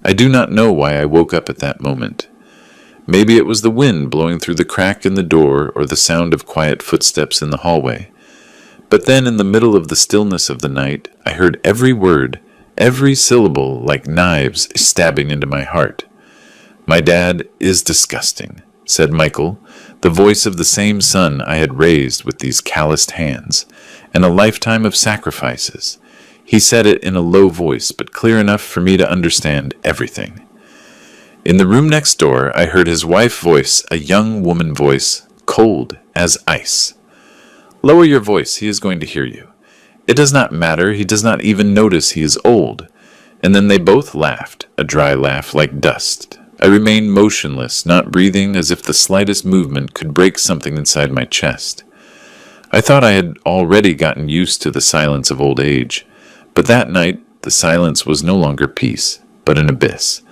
I do not know why I woke up at that moment. Maybe it was the wind blowing through the crack in the door or the sound of quiet footsteps in the hallway. But then in the middle of the stillness of the night, I heard every word, every syllable like knives stabbing into my heart. "My dad is disgusting," said Michael, the voice of the same son I had raised with these calloused hands, and a lifetime of sacrifices. He said it in a low voice, but clear enough for me to understand everything. In the room next door, I heard his wife voice, a young woman voice, cold as ice. "Lower your voice, he is going to hear you. It does not matter, he does not even notice he is old." And then they both laughed, a dry laugh like dust. I remained motionless, not breathing, as if the slightest movement could break something inside my chest. I thought I had already gotten used to the silence of old age, but that night the silence was no longer peace, but an abyss.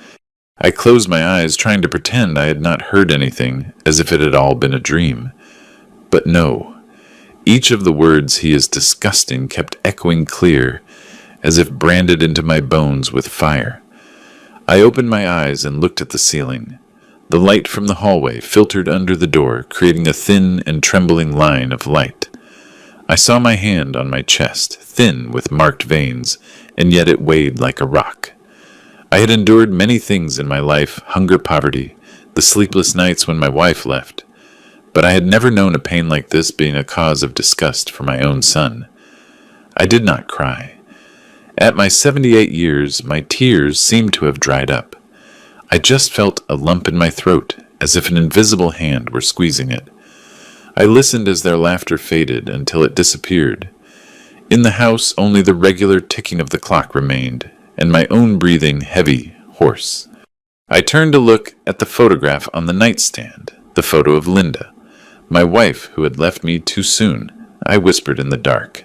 I closed my eyes, trying to pretend I had not heard anything, as if it had all been a dream. But no. Each of the words, "he is disgusting," kept echoing clear, as if branded into my bones with fire. I opened my eyes and looked at the ceiling. The light from the hallway filtered under the door, creating a thin and trembling line of light. I saw my hand on my chest, thin with marked veins, and yet it weighed like a rock. I had endured many things in my life, hunger, poverty, the sleepless nights when my wife left, but I had never known a pain like this being a cause of disgust for my own son. I did not cry. At my 78 years, my tears seemed to have dried up. I just felt a lump in my throat, as if an invisible hand were squeezing it. I listened as their laughter faded until it disappeared. In the house, only the regular ticking of the clock remained, and my own breathing heavy, hoarse. I turned to look at the photograph on the nightstand, the photo of Linda, my wife who had left me too soon. I whispered in the dark.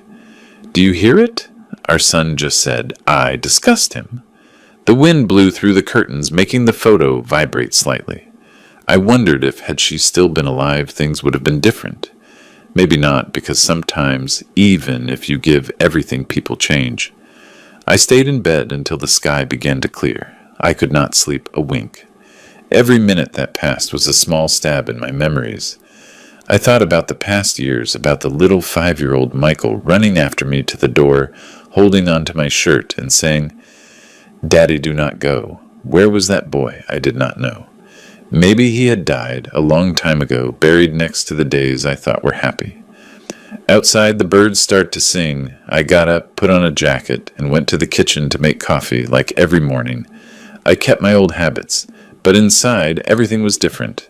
"Do you hear it?" Our son just said. I discussed him. The wind blew through the curtains, making the photo vibrate slightly. I wondered if, had she still been alive, things would have been different. Maybe not, because sometimes, even if you give everything, people change. I stayed in bed until the sky began to clear. I could not sleep a wink. Every minute that passed was a small stab in my memories. I thought about the past years, about the little 5-year-old Michael running after me to the door, holding onto my shirt and saying, "Daddy, do not go." Where was that boy? I did not know. Maybe he had died a long time ago, buried next to the days I thought were happy. Outside, the birds start to sing. I got up, put on a jacket, and went to the kitchen to make coffee, like every morning. I kept my old habits, but inside, everything was different.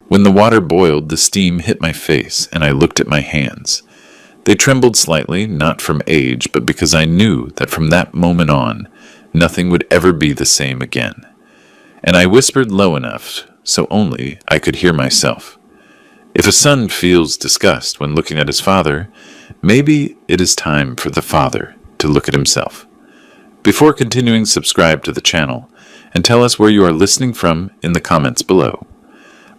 When the water boiled, the steam hit my face, and I looked at my hands. They trembled slightly, not from age, but because I knew that from that moment on, nothing would ever be the same again. And I whispered low enough, so only I could hear myself. If a son feels disgust when looking at his father, maybe it is time for the father to look at himself. Before continuing, subscribe to the channel, and tell us where you are listening from in the comments below.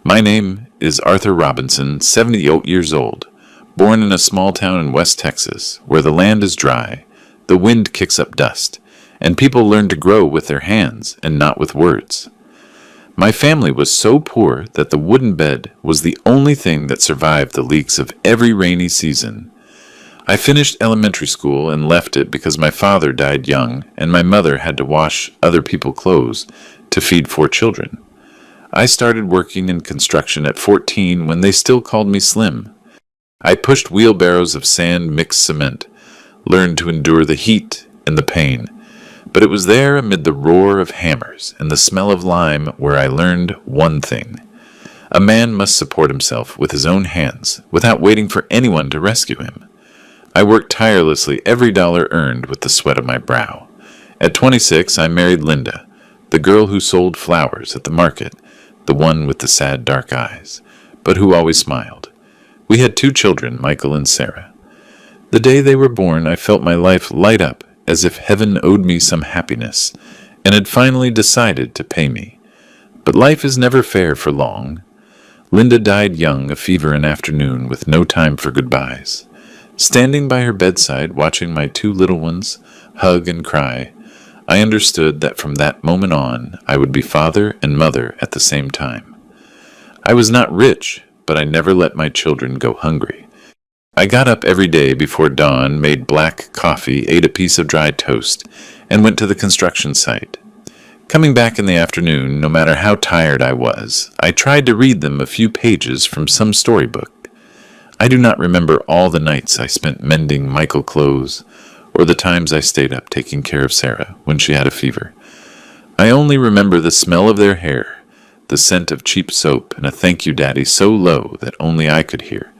My name is Arthur Robinson, 78 years old, born in a small town in West Texas, where the land is dry, the wind kicks up dust, and people learn to grow with their hands and not with words. My family was so poor that the wooden bed was the only thing that survived the leaks of every rainy season. I finished elementary school and left it because my father died young and my mother had to wash other people's clothes to feed 4 children. I started working in construction at 14 when they still called me Slim. I pushed wheelbarrows of sand-mixed cement, learned to endure the heat and the pain. But it was there amid the roar of hammers and the smell of lime where I learned one thing. A man must support himself with his own hands without waiting for anyone to rescue him. I worked tirelessly every dollar earned with the sweat of my brow. At 26, I married Linda, the girl who sold flowers at the market, the one with the sad dark eyes, but who always smiled. We had 2 children, Michael and Sarah. The day they were born, I felt my life light up as if heaven owed me some happiness, and had finally decided to pay me. But life is never fair for long. Linda died young, a fever an afternoon, with no time for goodbyes. Standing by her bedside, watching my 2 little ones hug and cry, I understood that from that moment on, I would be father and mother at the same time. I was not rich, but I never let my children go hungry. I got up every day before dawn, made black coffee, ate a piece of dry toast, and went to the construction site. Coming back in the afternoon, no matter how tired I was, I tried to read them a few pages from some storybook. I do not remember all the nights I spent mending Michael clothes, or the times I stayed up taking care of Sarah when she had a fever. I only remember the smell of their hair, the scent of cheap soap, and a thank you daddy so low that only I could hear.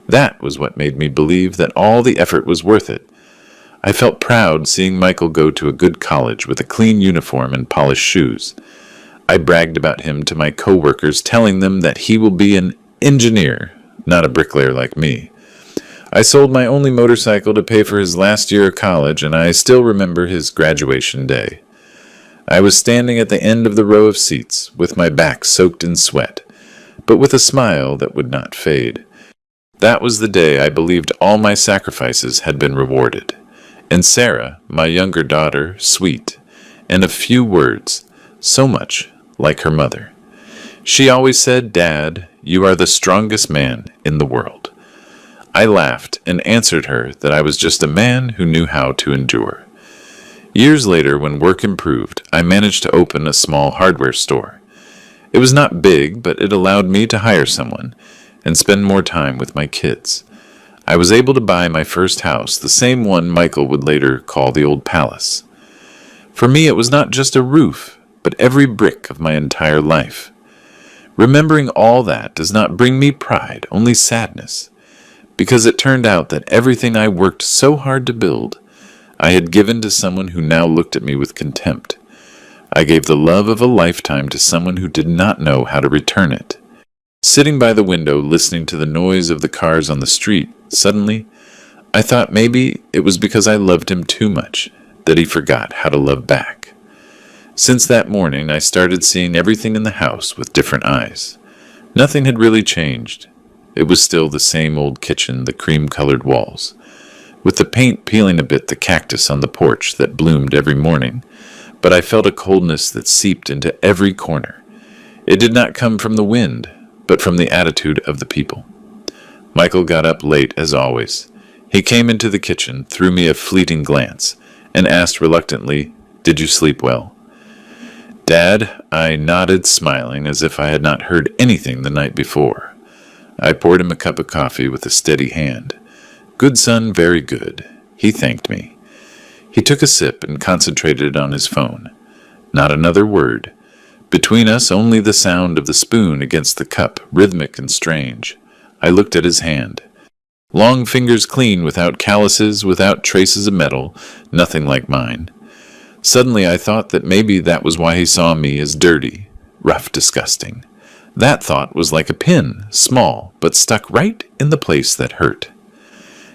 That was what made me believe that all the effort was worth it. I felt proud seeing Michael go to a good college with a clean uniform and polished shoes. I bragged about him to my co-workers, telling them that he will be an engineer, not a bricklayer like me. I sold my only motorcycle to pay for his last year of college, and I still remember his graduation day. I was standing at the end of the row of seats, with my back soaked in sweat, but with a smile that would not fade. That was the day I believed all my sacrifices had been rewarded. And Sarah, my younger daughter, sweet, and of few words, so much like her mother. She always said, "Dad, you are the strongest man in the world." I laughed and answered her that I was just a man who knew how to endure. Years later, when work improved, I managed to open a small hardware store. It was not big, but it allowed me to hire someone and spend more time with my kids. I was able to buy my first house, the same one Michael would later call the old palace. For me, it was not just a roof, but every brick of my entire life. Remembering all that does not bring me pride, only sadness, because it turned out that everything I worked so hard to build, I had given to someone who now looked at me with contempt. I gave the love of a lifetime to someone who did not know how to return it. Sitting by the window, listening to the noise of the cars on the street, suddenly, I thought maybe it was because I loved him too much that he forgot how to love back. Since that morning, I started seeing everything in the house with different eyes. Nothing had really changed. It was still the same old kitchen, the cream-colored walls, with the paint peeling a bit the cactus on the porch that bloomed every morning, but I felt a coldness that seeped into every corner. It did not come from the wind, but from the attitude of the people. Michael got up late, as always. He came into the kitchen, threw me a fleeting glance, and asked reluctantly, "Did you sleep well?" "Dad," I nodded, smiling, as if I had not heard anything the night before. I poured him a cup of coffee with a steady hand. "Good, son, very good." He thanked me. He took a sip and concentrated on his phone. Not another word. Between us, only the sound of the spoon against the cup, rhythmic and strange. I looked at his hand. Long fingers clean, without calluses, without traces of metal, nothing like mine. Suddenly I thought that maybe that was why he saw me as dirty, rough, disgusting. That thought was like a pin, small, but stuck right in the place that hurt.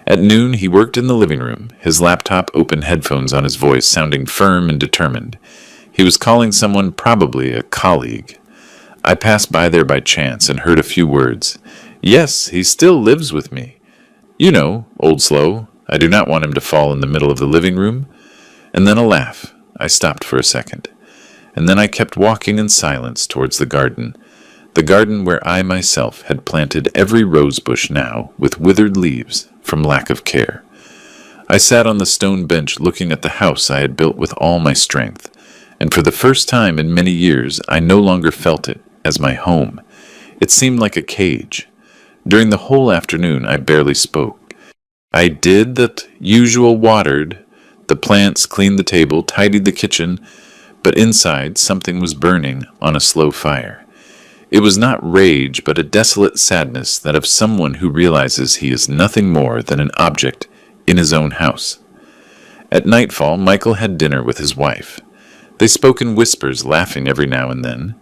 At noon, he worked in the living room, his laptop open, headphones on, his voice sounding firm and determined. He was calling someone, probably a colleague. I passed by there by chance and heard a few words. "Yes, he still lives with me. You know, old Slow. I do not want him to fall in the middle of the living room." And then a laugh. I stopped for a second. And then I kept walking in silence towards the garden where I myself had planted every rose bush now with withered leaves from lack of care. I sat on the stone bench looking at the house I had built with all my strength. And for the first time in many years, I no longer felt it as my home. It seemed like a cage. During the whole afternoon, I barely spoke. I did the usual, watered the plants, cleaned the table, tidied the kitchen, but inside something was burning on a slow fire. It was not rage, but a desolate sadness, that of someone who realizes he is nothing more than an object in his own house. At nightfall, Michael had dinner with his wife. They spoke in whispers, laughing every now and then.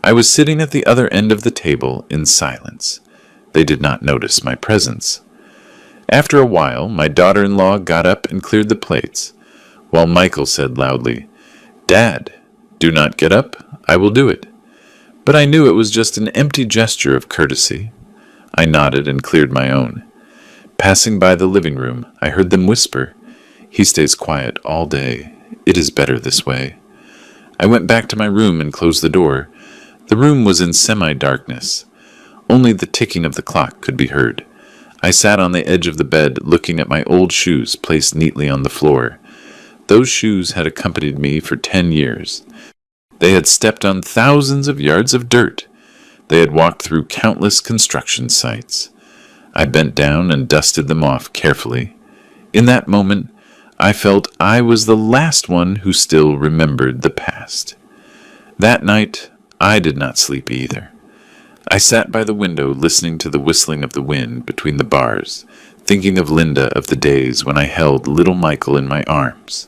I was sitting at the other end of the table in silence. They did not notice my presence. After a while, my daughter-in-law got up and cleared the plates, while Michael said loudly, "Dad, do not get up. I will do it." But I knew it was just an empty gesture of courtesy. I nodded and cleared my own. Passing by the living room, I heard them whisper, "He stays quiet all day. It is better this way. I went back to my room and closed the door. The room was in semi-darkness. Only the ticking of the clock could be heard. I sat on the edge of the bed, looking at my old shoes placed neatly on the floor. Those shoes had accompanied me for 10 years. They had stepped on thousands of yards of dirt. They had walked through countless construction sites. I bent down and dusted them off carefully. In that moment, I felt I was the last one who still remembered the past. That night, I did not sleep either. I sat by the window listening to the whistling of the wind between the bars, thinking of Linda of the days when I held little Michael in my arms.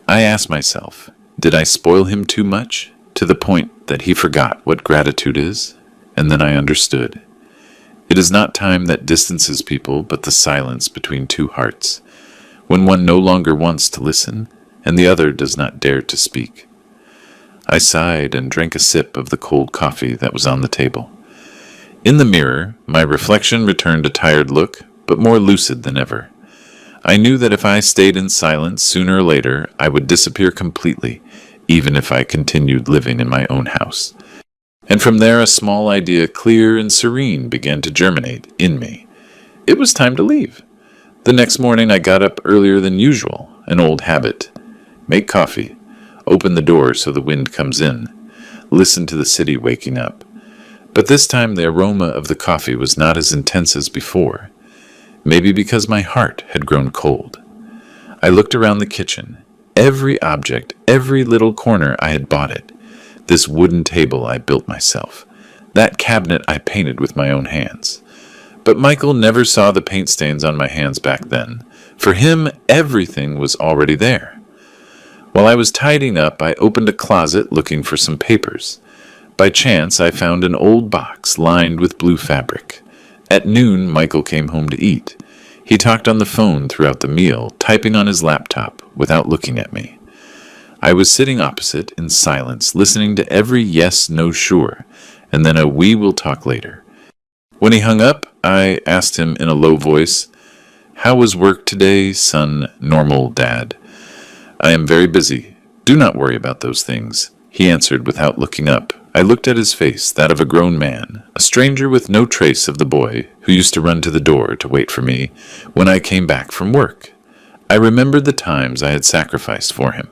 I asked myself, did I spoil him too much, to the point that he forgot what gratitude is? And then I understood. It is not time that distances people, but the silence between two hearts, when one no longer wants to listen, and the other does not dare to speak. I sighed and drank a sip of the cold coffee that was on the table. In the mirror, my reflection returned a tired look, but more lucid than ever. I knew that if I stayed in silence, sooner or later, I would disappear completely, even if I continued living in my own house. And from there, a small idea, clear and serene, began to germinate in me. It was time to leave. The next morning, I got up earlier than usual, an old habit. Make coffee, open the door so the wind comes in, listen to the city waking up. But this time, the aroma of the coffee was not as intense as before. Maybe because my heart had grown cold. I looked around the kitchen. Every object, every little corner, I had bought it. This wooden table I built myself. That cabinet I painted with my own hands. But Michael never saw the paint stains on my hands back then. For him, everything was already there. While I was tidying up, I opened a closet looking for some papers. By chance, I found an old box lined with blue fabric. At noon, Michael came home to eat. He talked on the phone throughout the meal, typing on his laptop without looking at me. I was sitting opposite in silence, listening to every yes, no, sure, and then a we will talk later. When he hung up, I asked him in a low voice, "How was work today, son, normal dad?" "I am very busy. Do not worry about those things," he answered without looking up. I looked at his face, that of a grown man, a stranger with no trace of the boy who used to run to the door to wait for me when I came back from work. I remembered the times I had sacrificed for him.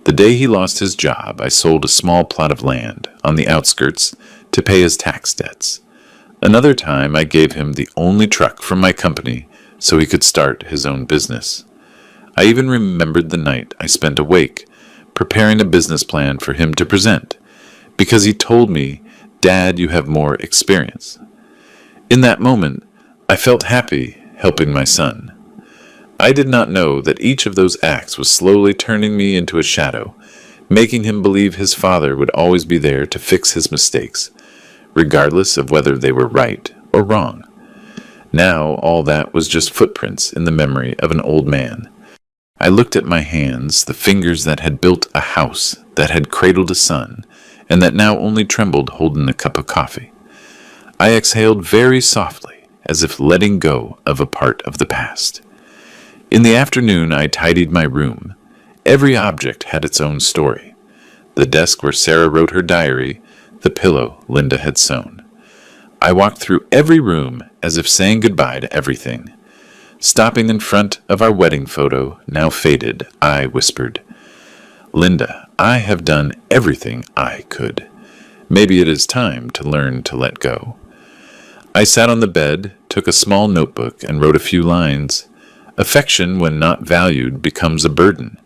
The day he lost his job, I sold a small plot of land on the outskirts to pay his tax debts. Another time, I gave him the only truck from my company so he could start his own business. I even remembered the night I spent awake, preparing a business plan for him to present, because he told me, "Dad, you have more experience." In that moment, I felt happy helping my son. I did not know that each of those acts was slowly turning me into a shadow, making him believe his father would always be there to fix his mistakes, regardless of whether they were right or wrong. Now all that was just footprints in the memory of an old man. I looked at my hands, the fingers that had built a house, that had cradled a son, and that now only trembled holding a cup of coffee. I exhaled very softly, as if letting go of a part of the past. In the afternoon, I tidied my room. Every object had its own story. The desk where Sarah wrote her diary, the pillow Linda had sewn. I walked through every room as if saying goodbye to everything. Stopping in front of our wedding photo, now faded, I whispered, "Linda, I have done everything I could. Maybe it is time to learn to let go." I sat on the bed, took a small notebook, and wrote a few lines. Affection, when not valued, becomes a burden.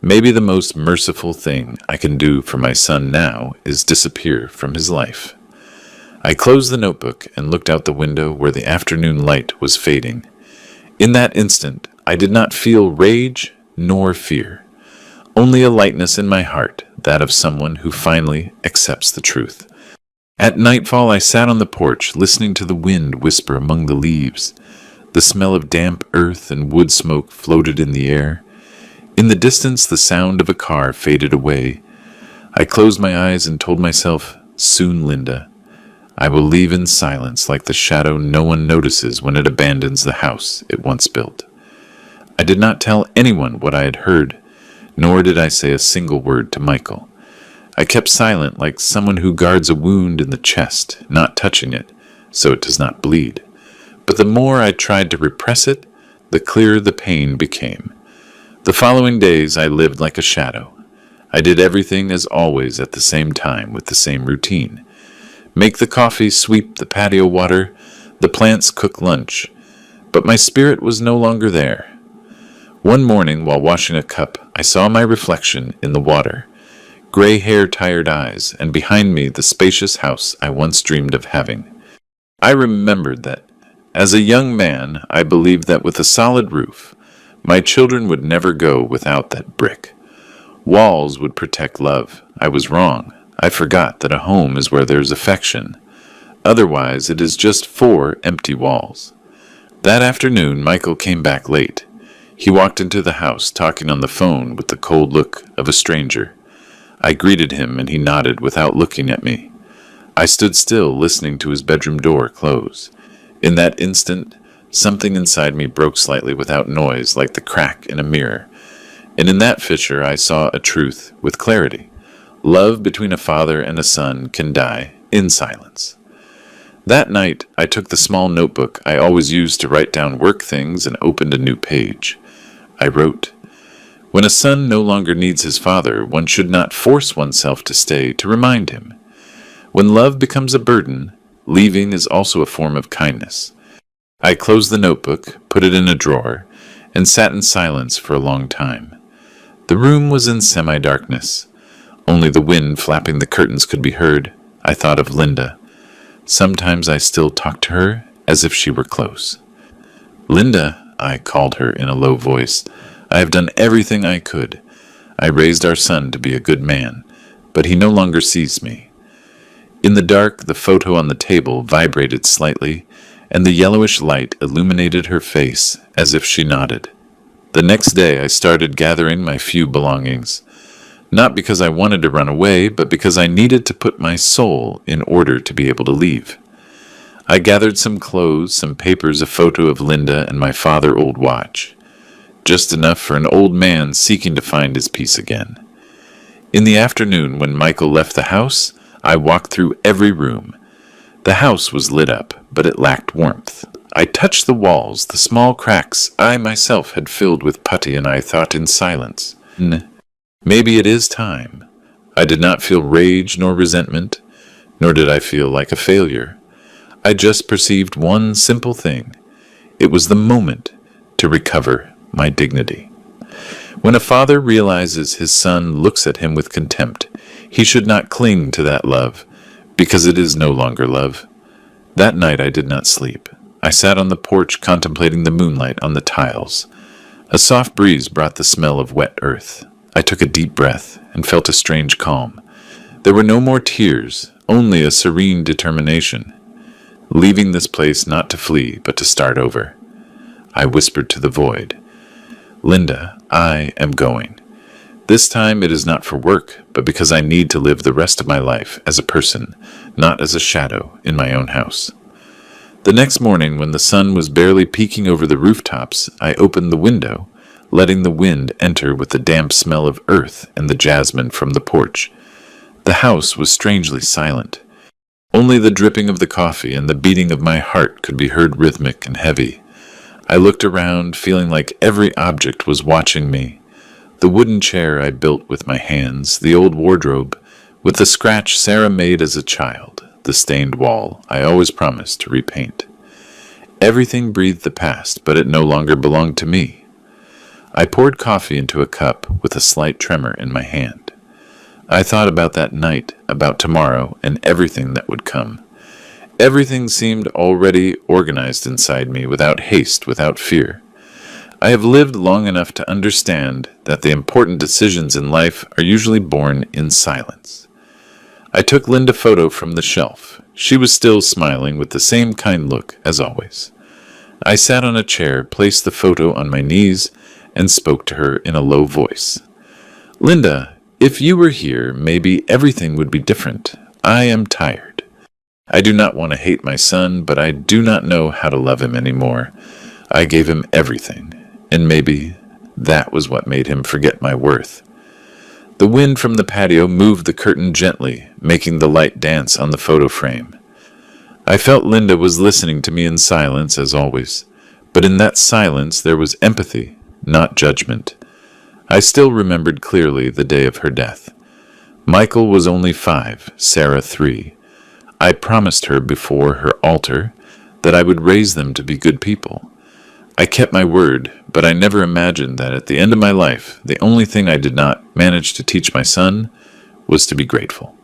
Maybe the most merciful thing I can do for my son now is disappear from his life. I closed the notebook and looked out the window where the afternoon light was fading. In that instant, I did not feel rage nor fear. Only a lightness in my heart, that of someone who finally accepts the truth. At nightfall, I sat on the porch, listening to the wind whisper among the leaves. The smell of damp earth and wood smoke floated in the air. In the distance, the sound of a car faded away. I closed my eyes and told myself, "Soon, Linda. I will leave in silence like the shadow no one notices when it abandons the house it once built." I did not tell anyone what I had heard. nor did I say a single word to Michael. I kept silent like someone who guards a wound in the chest, not touching it, so it does not bleed. But the more I tried to repress it, the clearer the pain became. The following days I lived like a shadow. I did everything as always at the same time with the same routine. Make the coffee, sweep the patio water, the plants cook lunch. But my spirit was no longer there. One morning, while washing a cup, I saw my reflection in the water. Gray hair, tired eyes, and behind me the spacious house I once dreamed of having. I remembered that, as a young man, I believed that with a solid roof, my children would never go without that brick. Walls would protect love. I was wrong. I forgot that a home is where there's affection. Otherwise, it is just 4 empty walls. That afternoon, Michael came back late. He walked into the house, talking on the phone with the cold look of a stranger. I greeted him, and he nodded without looking at me. I stood still, listening to his bedroom door close. In that instant, something inside me broke slightly without noise, like the crack in a mirror. And in that fissure I saw a truth with clarity. Love between a father and a son can die in silence. That night, I took the small notebook I always used to write down work things and opened a new page. I wrote, "When a son no longer needs his father, one should not force oneself to stay to remind him. When love becomes a burden, leaving is also a form of kindness." I closed the notebook, put it in a drawer, and sat in silence for a long time. The room was in semi-darkness. Only the wind flapping the curtains could be heard. I thought of Linda. Sometimes I still talked to her as if she were close. "Linda," I called her in a low voice, "I have done everything I could. I raised our son to be a good man, but he no longer sees me." In the dark, the photo on the table vibrated slightly, and the yellowish light illuminated her face as if she nodded. The next day I started gathering my few belongings, not because I wanted to run away, but because I needed to put my soul in order to be able to leave. I gathered some clothes, some papers, a photo of Linda, and my father's old watch. Just enough for an old man seeking to find his peace again. In the afternoon, when Michael left the house, I walked through every room. The house was lit up, but it lacked warmth. I touched the walls, the small cracks I myself had filled with putty, and I thought in silence, "Maybe it is time." I did not feel rage nor resentment, nor did I feel like a failure. I just perceived one simple thing. It was the moment to recover my dignity. When a father realizes his son looks at him with contempt, he should not cling to that love, because it is no longer love. That night I did not sleep. I sat on the porch contemplating the moonlight on the tiles. A soft breeze brought the smell of wet earth. I took a deep breath and felt a strange calm. There were no more tears, only a serene determination. Leaving this place not to flee, but to start over. I whispered to the void, "Linda, I am going. This time it is not for work, but because I need to live the rest of my life as a person, not as a shadow in my own house." The next morning, when the sun was barely peeking over the rooftops, I opened the window, letting the wind enter with the damp smell of earth and the jasmine from the porch. The house was strangely silent. Only the dripping of the coffee and the beating of my heart could be heard, rhythmic and heavy. I looked around, feeling like every object was watching me. The wooden chair I built with my hands, the old wardrobe, with the scratch Sarah made as a child, the stained wall I always promised to repaint. Everything breathed the past, but it no longer belonged to me. I poured coffee into a cup with a slight tremor in my hand. I thought about that night, about tomorrow, and everything that would come. Everything seemed already organized inside me, without haste, without fear. I have lived long enough to understand that the important decisions in life are usually born in silence. I took Linda's photo from the shelf. She was still smiling with the same kind look as always. I sat on a chair, placed the photo on my knees, and spoke to her in a low voice. "Linda, if you were here, maybe everything would be different. I am tired. I do not want to hate my son, but I do not know how to love him anymore. I gave him everything, and maybe That was what made him forget my worth. The wind from the patio moved the curtain gently, making the light dance on the photo frame. I felt Linda was listening to me in silence, as always, but in that silence there was empathy, not judgment. I still remembered clearly the day of her death. Michael was only 5, Sarah 3. I promised her before her altar that I would raise them to be good people. I kept my word, but I never imagined that at the end of my life, the only thing I did not manage to teach my son was to be grateful.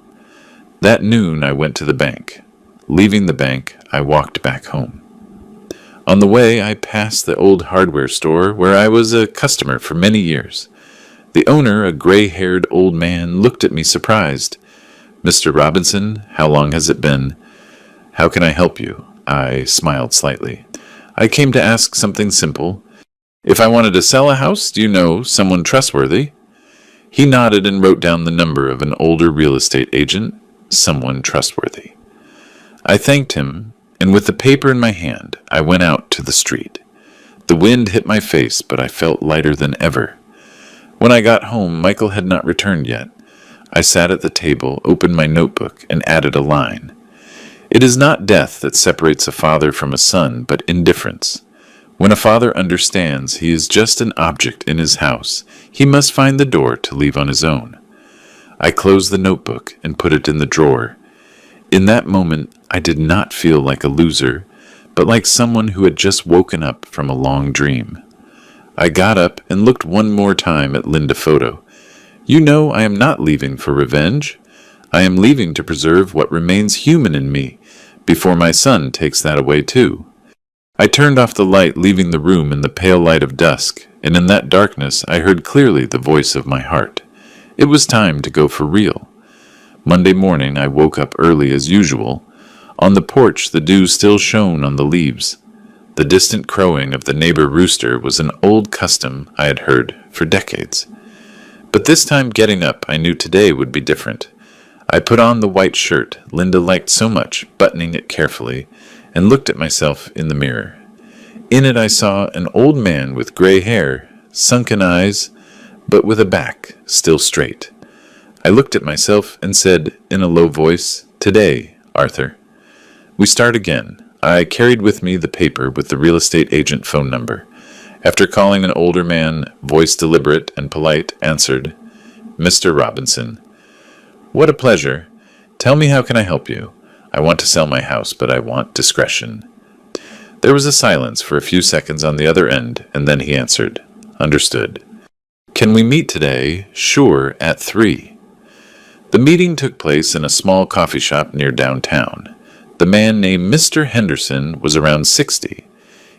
That noon I went to the bank. Leaving the bank, I walked back home. On the way, I passed the old hardware store where I was a customer for many years. The owner, a gray-haired old man, looked at me surprised. "Mr. Robinson, how long has it been? How can I help you?" I smiled slightly. "I came to ask something simple. If I wanted to sell a house, do you know someone trustworthy?" He nodded and wrote down the number of an older real estate agent, someone trustworthy. I thanked him, and with the paper in my hand, I went out to the street. The wind hit my face, but I felt lighter than ever. When I got home, Michael had not returned yet. I sat at the table, opened my notebook, and added a line. It is not death that separates a father from a son, but indifference. When a father understands he is just an object in his house, he must find the door to leave on his own. I closed the notebook and put it in the drawer. In that moment, I did not feel like a loser, but like someone who had just woken up from a long dream. I got up and looked one more time at Linda photo. You know, I am not leaving for revenge. I am leaving to preserve what remains human in me, before my son takes that away too. I turned off the light, leaving the room in the pale light of dusk, and in that darkness I heard clearly the voice of my heart. It was time to go for real. Monday morning I woke up early as usual. On the porch the dew still shone on the leaves. The distant crowing of the neighbor rooster was an old custom I had heard for decades. But this time getting up, I knew today would be different. I put on the white shirt Linda liked so much, buttoning it carefully, and looked at myself in the mirror. In it I saw an old man with gray hair, sunken eyes, but with a back still straight. I looked at myself and said in a low voice, "Today, Arthur." We start again. I carried with me the paper with the real estate agent phone number. After calling an older man, voice deliberate and polite, answered, "Mr. Robinson." "What a pleasure. Tell me, how can I help you? I want to sell my house, but I want discretion." There was a silence for a few seconds on the other end, and then he answered, "Understood. Can we meet today? Sure, at 3. The meeting took place in a small coffee shop near downtown. The man named Mr. Henderson was around 60.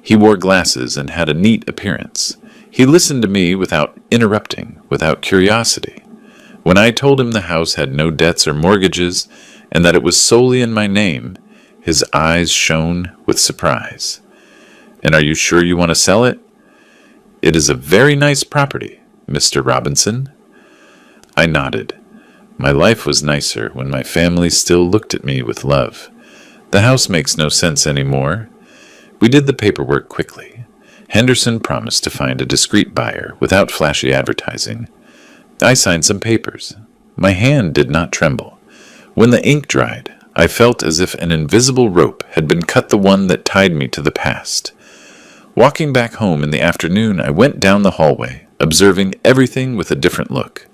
He wore glasses and had a neat appearance. He listened to me without interrupting, without curiosity. When I told him the house had no debts or mortgages, and that it was solely in my name, his eyes shone with surprise. "And are you sure you want to sell it?" "It is a very nice property, Mr. Robinson." I nodded. My life was nicer when my family still looked at me with love. The house makes no sense anymore. We did the paperwork quickly. Henderson promised to find a discreet buyer without flashy advertising. I signed some papers. My hand did not tremble. When the ink dried, I felt as if an invisible rope had been cut, the one that tied me to the past. Walking back home in the afternoon, I went down the hallway, observing everything with a different look.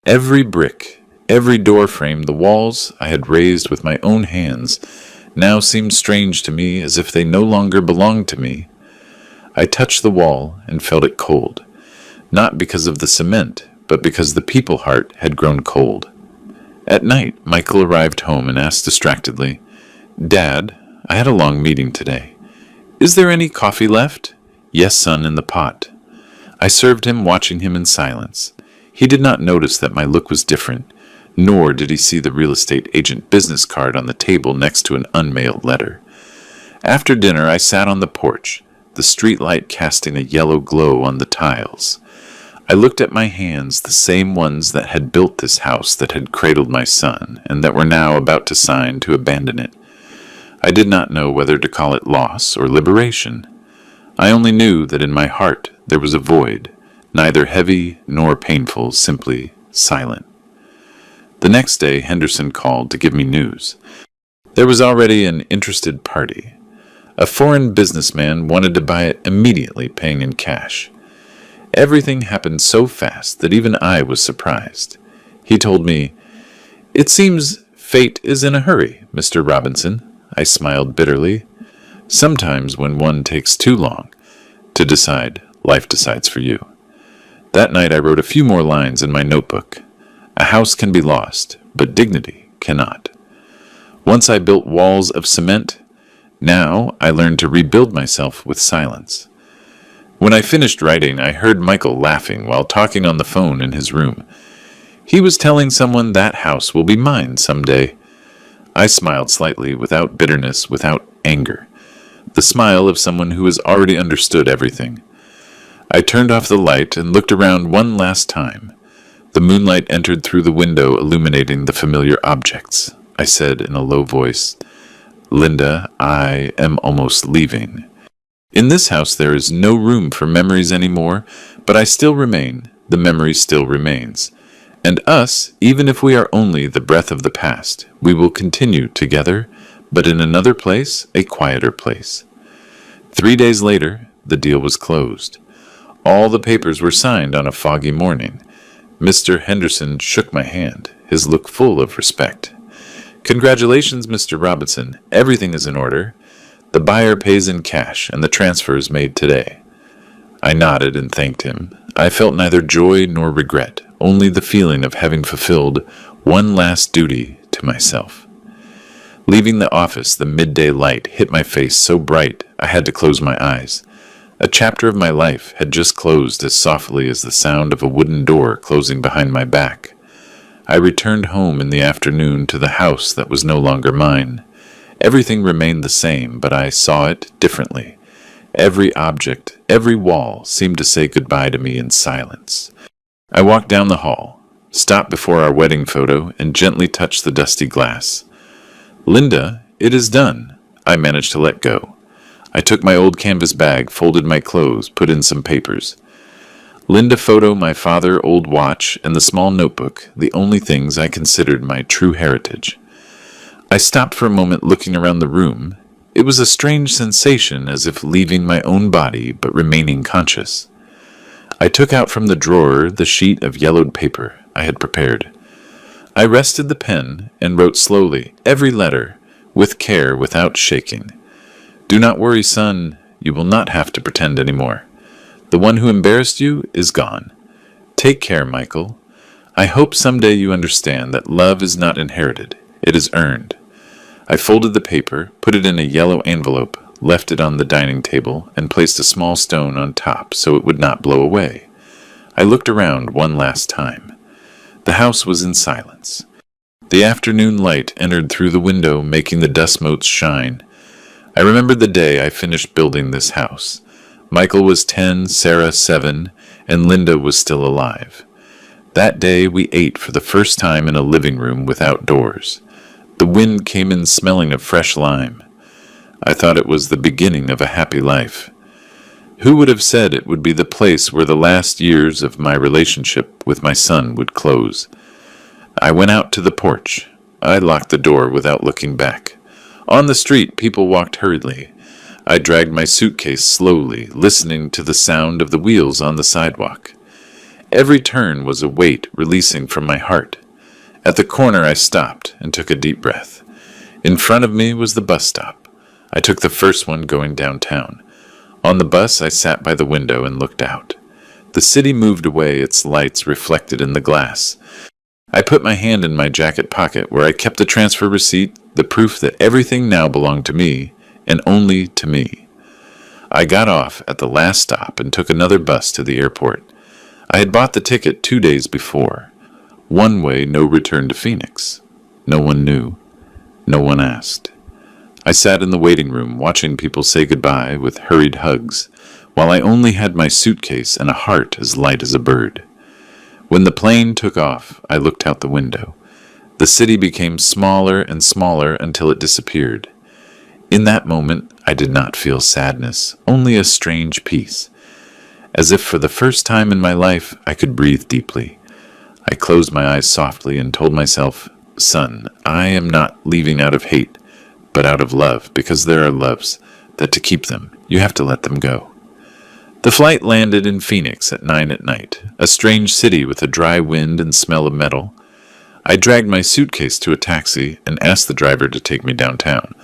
Every brick, every door frame, the walls I had raised with my own hands, now seemed strange to me, as if they no longer belonged to me. I touched the wall and felt it cold, not because of the cement, but because the people heart had grown cold. At night, Michael arrived home and asked distractedly, "Dad, I had a long meeting today. Is there any coffee left?" "Yes, son, in the pot." I served him, watching him in silence. He did not notice that my look was different, nor did he see the real estate agent business card on the table next to an unmailed letter. After dinner, I sat on the porch, the street light casting a yellow glow on the tiles. I looked at my hands, the same ones that had built this house, that had cradled my son, and that were now about to sign to abandon it. I did not know whether to call it loss or liberation. I only knew that in my heart there was a void, neither heavy nor painful, simply silent. The next day, Henderson called to give me news. There was already an interested party. A foreign businessman wanted to buy it immediately, paying in cash. Everything happened so fast that even I was surprised. He told me, "It seems fate is in a hurry, Mr. Robinson." I smiled bitterly. Sometimes when one takes too long to decide, life decides for you. That night I wrote a few more lines in my notebook. A house can be lost, but dignity cannot. Once I built walls of cement, now I learned to rebuild myself with silence. When I finished writing, I heard Michael laughing while talking on the phone in his room. He was telling someone that house will be mine someday. I smiled slightly, without bitterness, without anger. The smile of someone who has already understood everything. I turned off the light and looked around one last time. The moonlight entered through the window, illuminating the familiar objects. I said in a low voice, "Linda, I am almost leaving. In this house there is no room for memories anymore, but I still remain. The memory still remains. And us, even if we are only the breath of the past, we will continue together, but in another place, a quieter place." 3 days later, the deal was closed. All the papers were signed on a foggy morning. Mr. Henderson shook my hand, his look full of respect. "Congratulations, Mr. Robinson. Everything is in order. The buyer pays in cash, and the transfer is made today." I nodded and thanked him. I felt neither joy nor regret, only the feeling of having fulfilled one last duty to myself. Leaving the office, the midday light hit my face so bright I had to close my eyes. A chapter of my life had just closed as softly as the sound of a wooden door closing behind my back. I returned home in the afternoon to the house that was no longer mine. Everything remained the same, but I saw it differently. Every object, every wall seemed to say goodbye to me in silence. I walked down the hall, stopped before our wedding photo, and gently touched the dusty glass. "Linda, it is done." I managed to let go. I took my old canvas bag, folded my clothes, put in some papers. Linda photo, my father, old watch, and the small notebook, the only things I considered my true heritage. I stopped for a moment looking around the room. It was a strange sensation, as if leaving my own body but remaining conscious. I took out from the drawer the sheet of yellowed paper I had prepared. I rested the pen and wrote slowly, every letter, with care, without shaking. "Do not worry, son. You will not have to pretend anymore. The one who embarrassed you is gone. Take care, Michael. I hope someday you understand that love is not inherited. It is earned." I folded the paper, put it in a yellow envelope, left it on the dining table, and placed a small stone on top so it would not blow away. I looked around one last time. The house was in silence. The afternoon light entered through the window, making the dust motes shine. I remembered the day I finished building this house. Michael was 10, Sarah 7, and Linda was still alive. That day we ate for the first time in a living room without doors. The wind came in smelling of fresh lime. I thought it was the beginning of a happy life. Who would have said it would be the place where the last years of my relationship with my son would close? I went out to the porch. I locked the door without looking back. On the street, people walked hurriedly. I dragged my suitcase slowly, listening to the sound of the wheels on the sidewalk. Every turn was a weight releasing from my heart. At the corner, I stopped and took a deep breath. In front of me was the bus stop. I took the first one going downtown. On the bus, I sat by the window and looked out. The city moved away, its lights reflected in the glass. I put my hand in my jacket pocket where I kept the transfer receipt, the proof that everything now belonged to me, and only to me. I got off at the last stop and took another bus to the airport. I had bought the ticket 2 days before. One way, no return to Phoenix. No one knew. No one asked. I sat in the waiting room watching people say goodbye with hurried hugs, while I only had my suitcase and a heart as light as a bird. When the plane took off, I looked out the window. The city became smaller and smaller until it disappeared. In that moment, I did not feel sadness, only a strange peace. As if for the first time in my life, I could breathe deeply. I closed my eyes softly and told myself, "Son, I am not leaving out of hate, but out of love, because there are loves that to keep them, you have to let them go." The flight landed in Phoenix at 9 at night, a strange city with a dry wind and smell of metal. I dragged my suitcase to a taxi and asked the driver to take me downtown.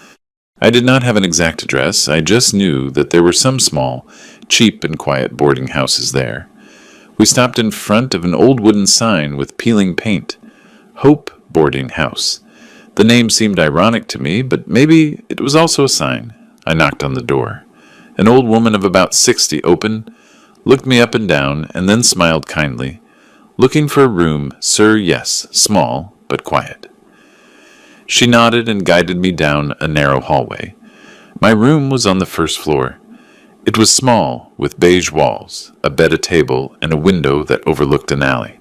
I did not have an exact address, I just knew that there were some small, cheap and quiet boarding houses there. We stopped in front of an old wooden sign with peeling paint, Hope Boarding House. The name seemed ironic to me, but maybe it was also a sign. I knocked on the door. An old woman of about 60 opened, looked me up and down, and then smiled kindly. "Looking for a room, sir? Yes, small, but quiet." She nodded and guided me down a narrow hallway. My room was on the first floor. It was small, with beige walls, a bed, a table, and a window that overlooked an alley.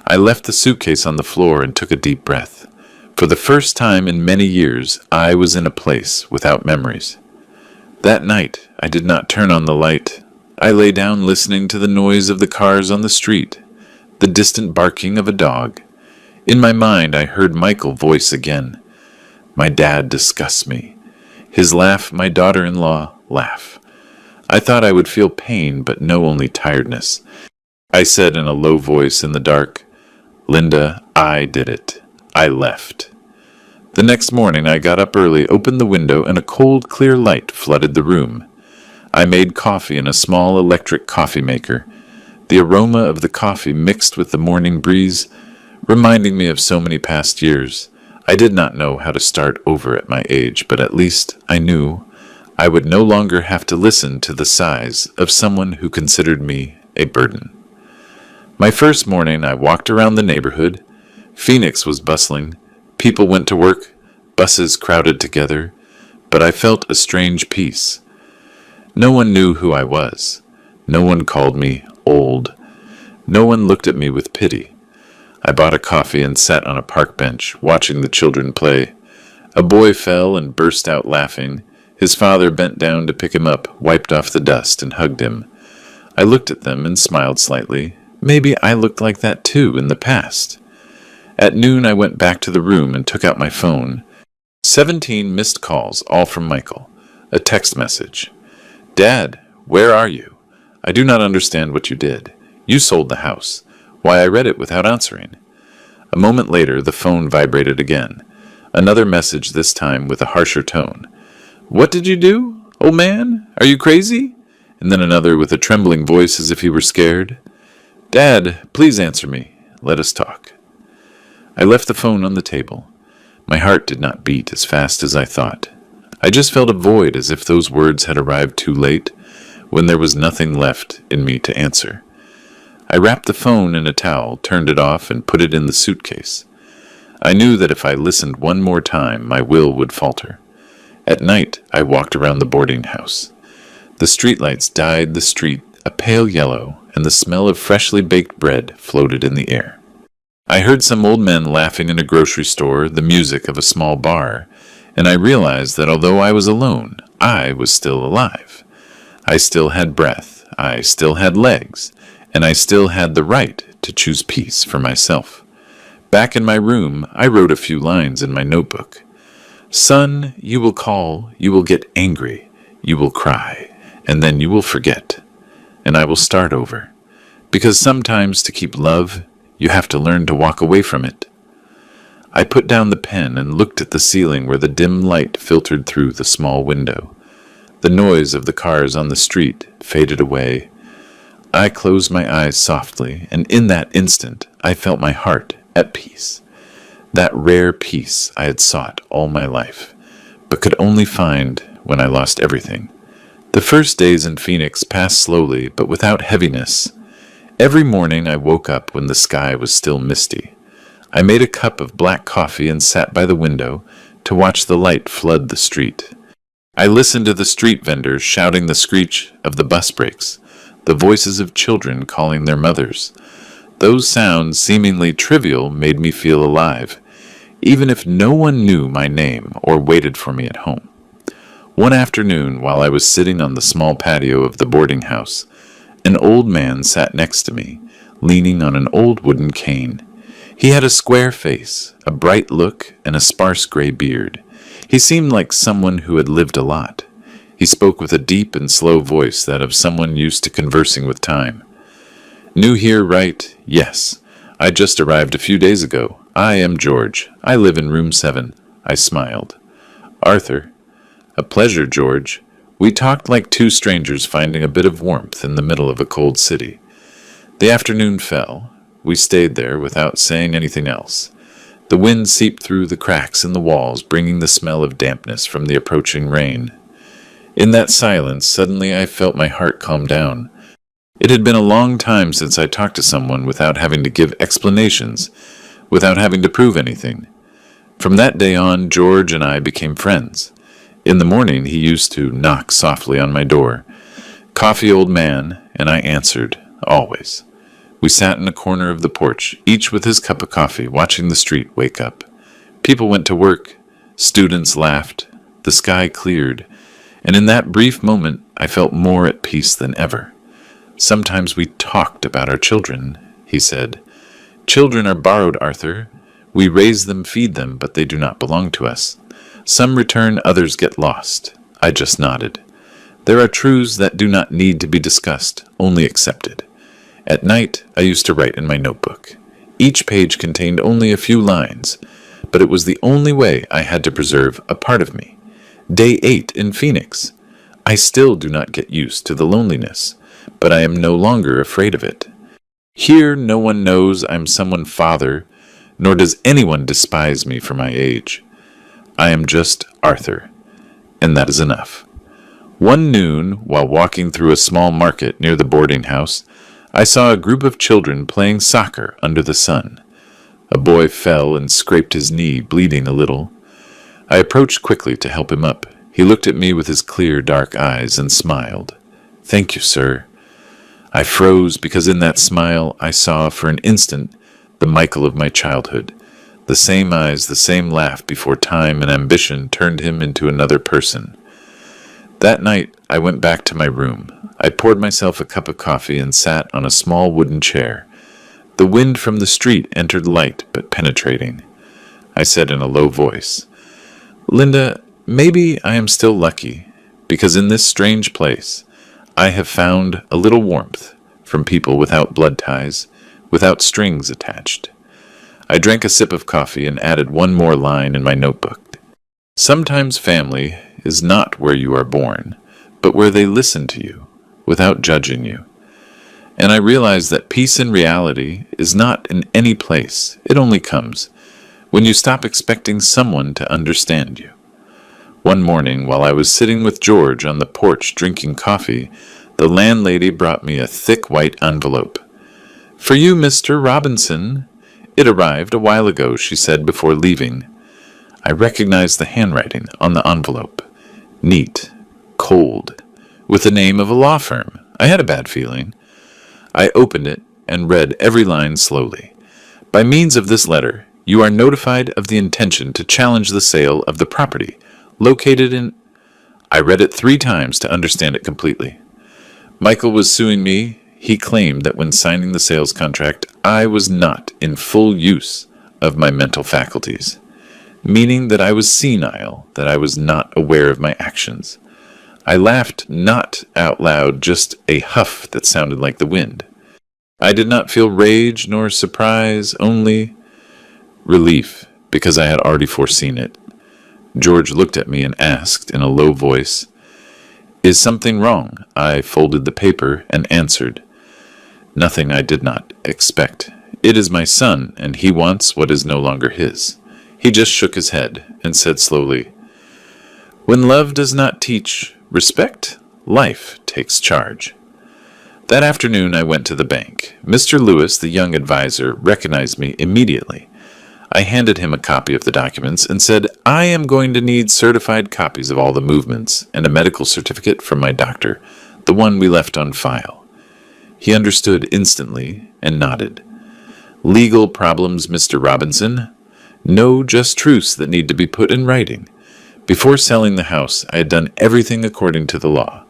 I left the suitcase on the floor and took a deep breath. For the first time in many years, I was in a place without memories. That night, I did not turn on the light. I lay down listening to the noise of the cars on the street, the distant barking of a dog. In my mind, I heard Michael's voice again. My dad disgusts me. His laugh, my daughter-in-law laugh. I thought I would feel pain, but no, only tiredness. I said in a low voice in the dark, "Linda, I did it. I left." The next morning I got up early, opened the window, and a cold, clear light flooded the room. I made coffee in a small electric coffee maker. The aroma of the coffee mixed with the morning breeze, reminding me of so many past years. I did not know how to start over at my age, but at least I knew I would no longer have to listen to the sighs of someone who considered me a burden. My first morning, I walked around the neighborhood. Phoenix was bustling. People went to work. Buses crowded together. But I felt a strange peace. No one knew who I was. No one called me old. No one looked at me with pity. I bought a coffee and sat on a park bench, watching the children play. A boy fell and burst out laughing. His father bent down to pick him up, wiped off the dust, and hugged him. I looked at them and smiled slightly. Maybe I looked like that too in the past. At noon I went back to the room and took out my phone. 17 missed calls, all from Michael. A text message. "Dad, where are you? I do not understand what you did. You sold the house. Why, I read it without answering." A moment later the phone vibrated again. Another message, this time with a harsher tone. "What did you do? Old man? Are you crazy?" And then another with a trembling voice as if he were scared. "Dad, please answer me. Let us talk." I left the phone on the table. My heart did not beat as fast as I thought. I just felt a void, as if those words had arrived too late, when there was nothing left in me to answer. I wrapped the phone in a towel, turned it off, and put it in the suitcase. I knew that if I listened one more time, my will would falter. At night, I walked around the boarding house. The streetlights dyed the street a pale yellow, and the smell of freshly baked bread floated in the air. I heard some old men laughing in a grocery store, the music of a small bar, and I realized that although I was alone, I was still alive. I still had breath, I still had legs, and I still had the right to choose peace for myself. Back in my room, I wrote a few lines in my notebook. "Son, you will call, you will get angry, you will cry, and then you will forget. And I will start over. Because sometimes to keep love, you have to learn to walk away from it." I put down the pen and looked at the ceiling where the dim light filtered through the small window. The noise of the cars on the street faded away. I closed my eyes softly, and in that instant I felt my heart at peace. That rare peace I had sought all my life, but could only find when I lost everything. The first days in Phoenix passed slowly, but without heaviness. Every morning I woke up when the sky was still misty. I made a cup of black coffee and sat by the window to watch the light flood the street. I listened to the street vendors shouting the screech of the bus brakes, the voices of children calling their mothers. Those sounds, seemingly trivial, made me feel alive, even if no one knew my name or waited for me at home. One afternoon, while I was sitting on the small patio of the boarding house, An old man sat next to me, leaning on an old wooden cane. He had a square face, a bright look, and a sparse gray beard. He seemed like someone who had lived a lot. He spoke with a deep and slow voice, that of someone used to conversing with time. "New here, right? Yes. I just arrived a few days ago. I am George. I live in room 7. I smiled. "Arthur." "A pleasure, George." We talked like two strangers finding a bit of warmth in the middle of a cold city. The afternoon fell. We stayed there without saying anything else. The wind seeped through the cracks in the walls, bringing the smell of dampness from the approaching rain. In that silence, suddenly I felt my heart calm down. It had been a long time since I talked to someone without having to give explanations, without having to prove anything. From that day on, George and I became friends. In the morning, he used to knock softly on my door. "Coffee, old man," and I answered, always. We sat in a corner of the porch, each with his cup of coffee, watching the street wake up. People went to work. Students laughed. The sky cleared. And in that brief moment, I felt more at peace than ever. "Sometimes we talked about our children," he said. "Children are borrowed, Arthur. We raise them, feed them, but they do not belong to us. Some return, others get lost." I just nodded. "There are truths that do not need to be discussed, only accepted." At night, I used to write in my notebook. Each page contained only a few lines, but it was the only way I had to preserve a part of me. Day 8 in Phoenix. I still do not get used to the loneliness, but I am no longer afraid of it. Here no one knows I'm someone's father, nor does anyone despise me for my age. I am just Arthur, and that is enough. One noon, while walking through a small market near the boarding house, I saw a group of children playing soccer under the sun. A boy fell and scraped his knee, bleeding a little. I approached quickly to help him up. He looked at me with his clear, dark eyes and smiled. "Thank you, sir." I froze because in that smile I saw for an instant the Michael of my childhood. The same eyes, the same laugh before time and ambition turned him into another person. That night I went back to my room. I poured myself a cup of coffee and sat on a small wooden chair. The wind from the street entered light but penetrating. I said in a low voice, "Linda, maybe I am still lucky, because in this strange place I have found a little warmth from people without blood ties, without strings attached." I drank a sip of coffee and added one more line in my notebook. "Sometimes family is not where you are born, but where they listen to you, without judging you." And I realized that peace in reality is not in any place. It only comes when you stop expecting someone to understand you. One morning, while I was sitting with George on the porch drinking coffee, the landlady brought me a thick white envelope. "For you, Mr. Robinson. It arrived a while ago," she said before leaving. I recognized the handwriting on the envelope. Neat, cold, with the name of a law firm. I had a bad feeling. I opened it and read every line slowly. "By means of this letter, you are notified of the intention to challenge the sale of the property located in..." I read it 3 times to understand it completely. Michael was suing me. He claimed that when signing the sales contract, I was not in full use of my mental faculties, meaning that I was senile, that I was not aware of my actions. I laughed, not out loud, just a huff that sounded like the wind. I did not feel rage nor surprise, only relief, because I had already foreseen it. George looked at me and asked in a low voice, "Is something wrong?" I folded the paper and answered, "Nothing I did not expect. It is my son, and he wants what is no longer his." He just shook his head and said slowly, "When love does not teach respect, life takes charge." That afternoon I went to the bank. Mr. Lewis, the young advisor, recognized me immediately. I handed him a copy of the documents and said, "I am going to need certified copies of all the movements and a medical certificate from my doctor, the one we left on file." He understood instantly and nodded. "Legal problems, Mr. Robinson. No just truths that need to be put in writing. Before selling the house, I had done everything according to the law.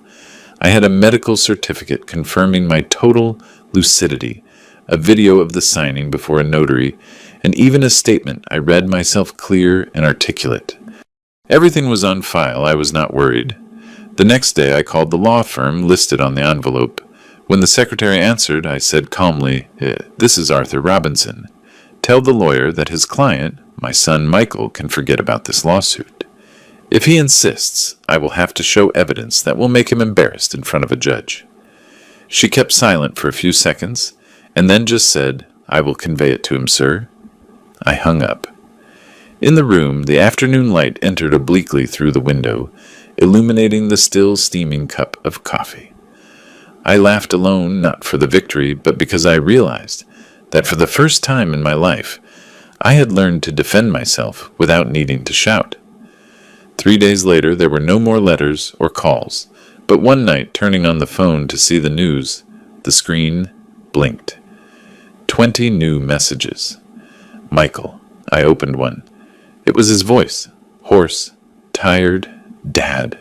I had a medical certificate confirming my total lucidity, a video of the signing before a notary, and even a statement I read myself clear and articulate. Everything was on file. I was not worried. The next day I called the law firm listed on the envelope. When the secretary answered, I said calmly, "This is Arthur Robinson. Tell the lawyer that his client, my son Michael, can forget about this lawsuit. If he insists, I will have to show evidence that will make him embarrassed in front of a judge." She kept silent for a few seconds, and then just said, "I will convey it to him, sir." I hung up. In the room, the afternoon light entered obliquely through the window, illuminating the still steaming cup of coffee. I laughed alone, not for the victory, but because I realized that for the first time in my life, I had learned to defend myself without needing to shout. 3 days later, there were no more letters or calls, but one night, turning on the phone to see the news, the screen blinked. 20 new messages. Michael. I opened one. It was his voice. Hoarse. Tired. Dad.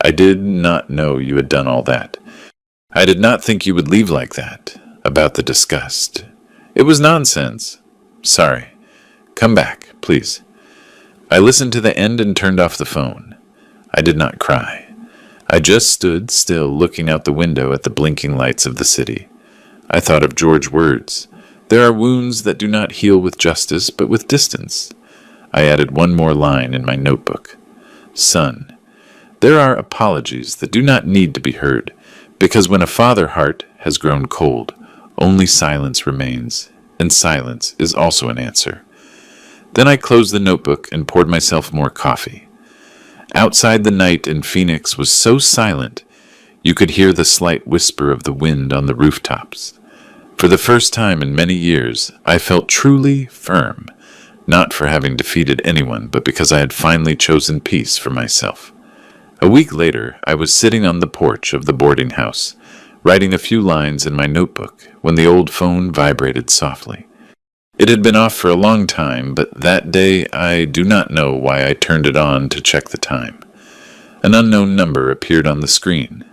I did not know you had done all that. I did not think you would leave like that. About the disgust. It was nonsense. Sorry. Come back, please. I listened to the end and turned off the phone. I did not cry. I just stood still, looking out the window at the blinking lights of the city. I thought of George's words. There are wounds that do not heal with justice, but with distance. I added one more line in my notebook. Son, there are apologies that do not need to be heard, because when a father heart has grown cold, only silence remains, and silence is also an answer. Then I closed the notebook and poured myself more coffee. Outside, the night in Phoenix was so silent, you could hear the slight whisper of the wind on the rooftops. For the first time in many years, I felt truly firm, not for having defeated anyone, but because I had finally chosen peace for myself. A week later, I was sitting on the porch of the boarding house, writing a few lines in my notebook, when the old phone vibrated softly. It had been off for a long time, but that day I do not know why I turned it on to check the time. An unknown number appeared on the screen.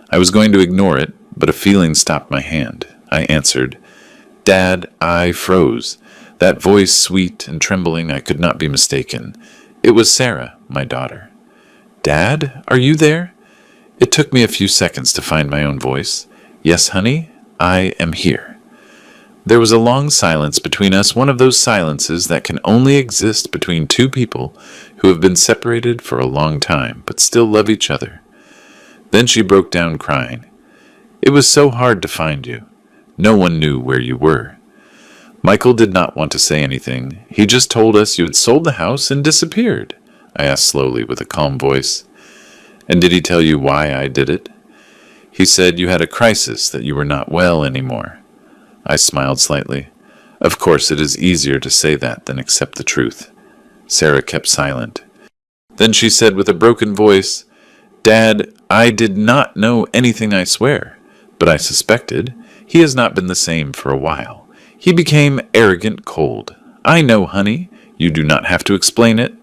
I was going to ignore it, but a feeling stopped my hand. I answered. Dad, I froze. That voice, sweet and trembling, I could not be mistaken. It was Sarah, my daughter. Dad, are you there? It took me a few seconds to find my own voice. Yes, honey, I am here. There was a long silence between us, one of those silences that can only exist between two people who have been separated for a long time, but still love each other. Then she broke down crying. It was so hard to find you. No one knew where you were. Michael did not want to say anything. He just told us you had sold the house and disappeared. I asked slowly with a calm voice. And did he tell you why I did it? He said you had a crisis, that you were not well anymore. I smiled slightly. Of course, it is easier to say that than accept the truth. Sarah kept silent. Then she said with a broken voice, Dad, I did not know anything, I swear, but I suspected. He has not been the same for a while. He became arrogant, cold. I know, honey. You do not have to explain it.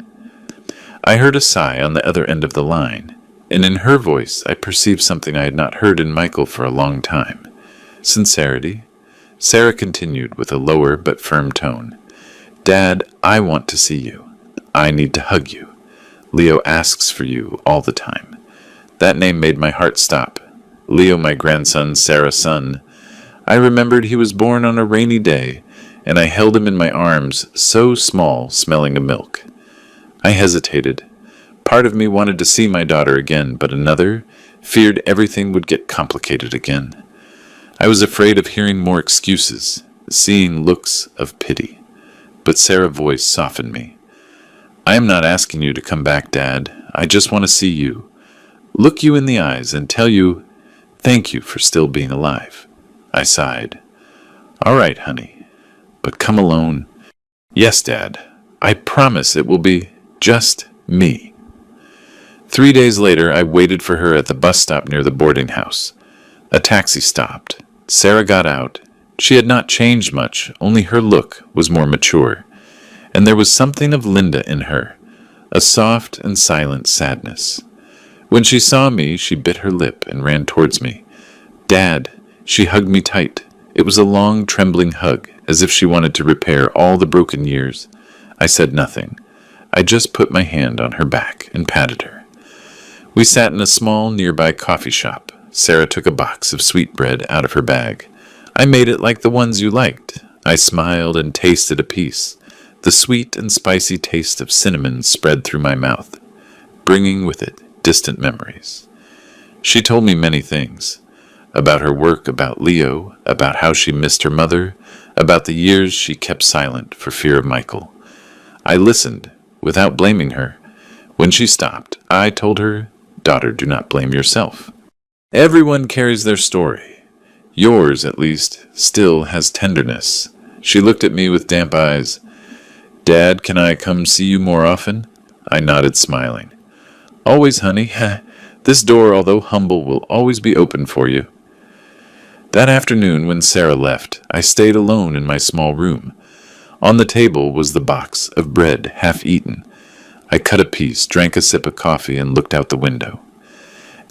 I heard a sigh on the other end of the line, and in her voice I perceived something I had not heard in Michael for a long time. Sincerity. Sarah continued with a lower but firm tone. Dad, I want to see you. I need to hug you. Leo asks for you all the time. That name made my heart stop. Leo, my grandson, Sarah's son. I remembered he was born on a rainy day, and I held him in my arms, so small, smelling of milk. I hesitated. Part of me wanted to see my daughter again, but another feared everything would get complicated again. I was afraid of hearing more excuses, seeing looks of pity. But Sarah's voice softened me. I am not asking you to come back, Dad. I just want to see you. Look you in the eyes and tell you, thank you for still being alive. I sighed. All right, honey, but come alone. Yes, Dad. I promise it will be just me. 3 days later, I waited for her at the bus stop near the boarding house. A taxi stopped. Sarah got out. She had not changed much, only her look was more mature. And there was something of Linda in her, a soft and silent sadness. When she saw me, she bit her lip and ran towards me. "Dad!" She hugged me tight. It was a long, trembling hug, as if she wanted to repair all the broken years. I said nothing. I just put my hand on her back and patted her. We sat in a small, nearby coffee shop. Sarah took a box of sweetbread out of her bag. "I made it like the ones you liked." I smiled and tasted a piece. The sweet and spicy taste of cinnamon spread through my mouth, bringing with it distant memories. She told me many things. About her work, about Leo, about how she missed her mother, about the years she kept silent for fear of Michael. I listened, without blaming her. When she stopped, I told her, "Daughter, do not blame yourself. Everyone carries their story. Yours, at least, still has tenderness." She looked at me with damp eyes. "Dad, can I come see you more often?" I nodded, smiling. "Always, honey. This door, although humble, will always be open for you." That afternoon, when Sarah left, I stayed alone in my small room. On the table was the box of bread, half eaten. I cut a piece, drank a sip of coffee, and looked out the window.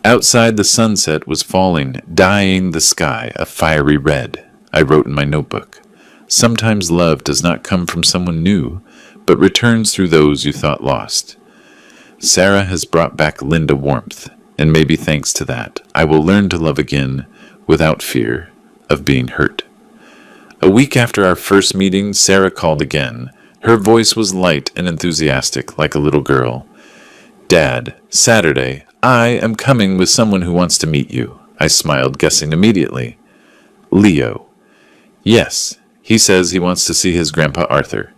Outside, the sunset was falling, dyeing the sky a fiery red. I wrote in my notebook, "Sometimes love does not come from someone new, but returns through those you thought lost." Sarah has brought back Linda warmth, and maybe thanks to that, I will learn to love again without fear of being hurt. A week after our first meeting, Sarah called again. Her voice was light and enthusiastic, like a little girl. "Dad, Saturday, I am coming with someone who wants to meet you." I smiled, guessing immediately. "Leo." "Yes, he says he wants to see his Grandpa Arthur."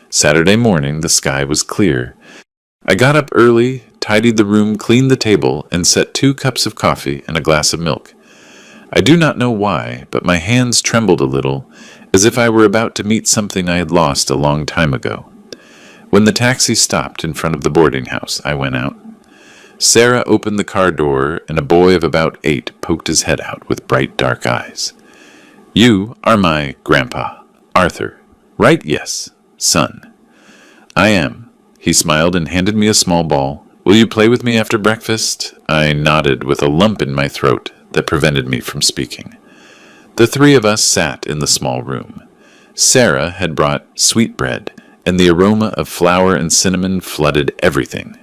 Saturday morning, the sky was clear. I got up early, tidied the room, cleaned the table, and set 2 cups of coffee and a glass of milk. I do not know why, but my hands trembled a little, as if I were about to meet something I had lost a long time ago. When the taxi stopped in front of the boarding house, I went out. Sarah opened the car door, and a boy of about 8 poked his head out with bright dark eyes. "You are my Grandpa, Arthur, right? Yes, son." "I am." He smiled and handed me a small ball. "Will you play with me after breakfast?" I nodded with a lump in my throat that prevented me from speaking. The 3 of us sat in the small room. Sarah had brought sweetbread, and the aroma of flour and cinnamon flooded everything.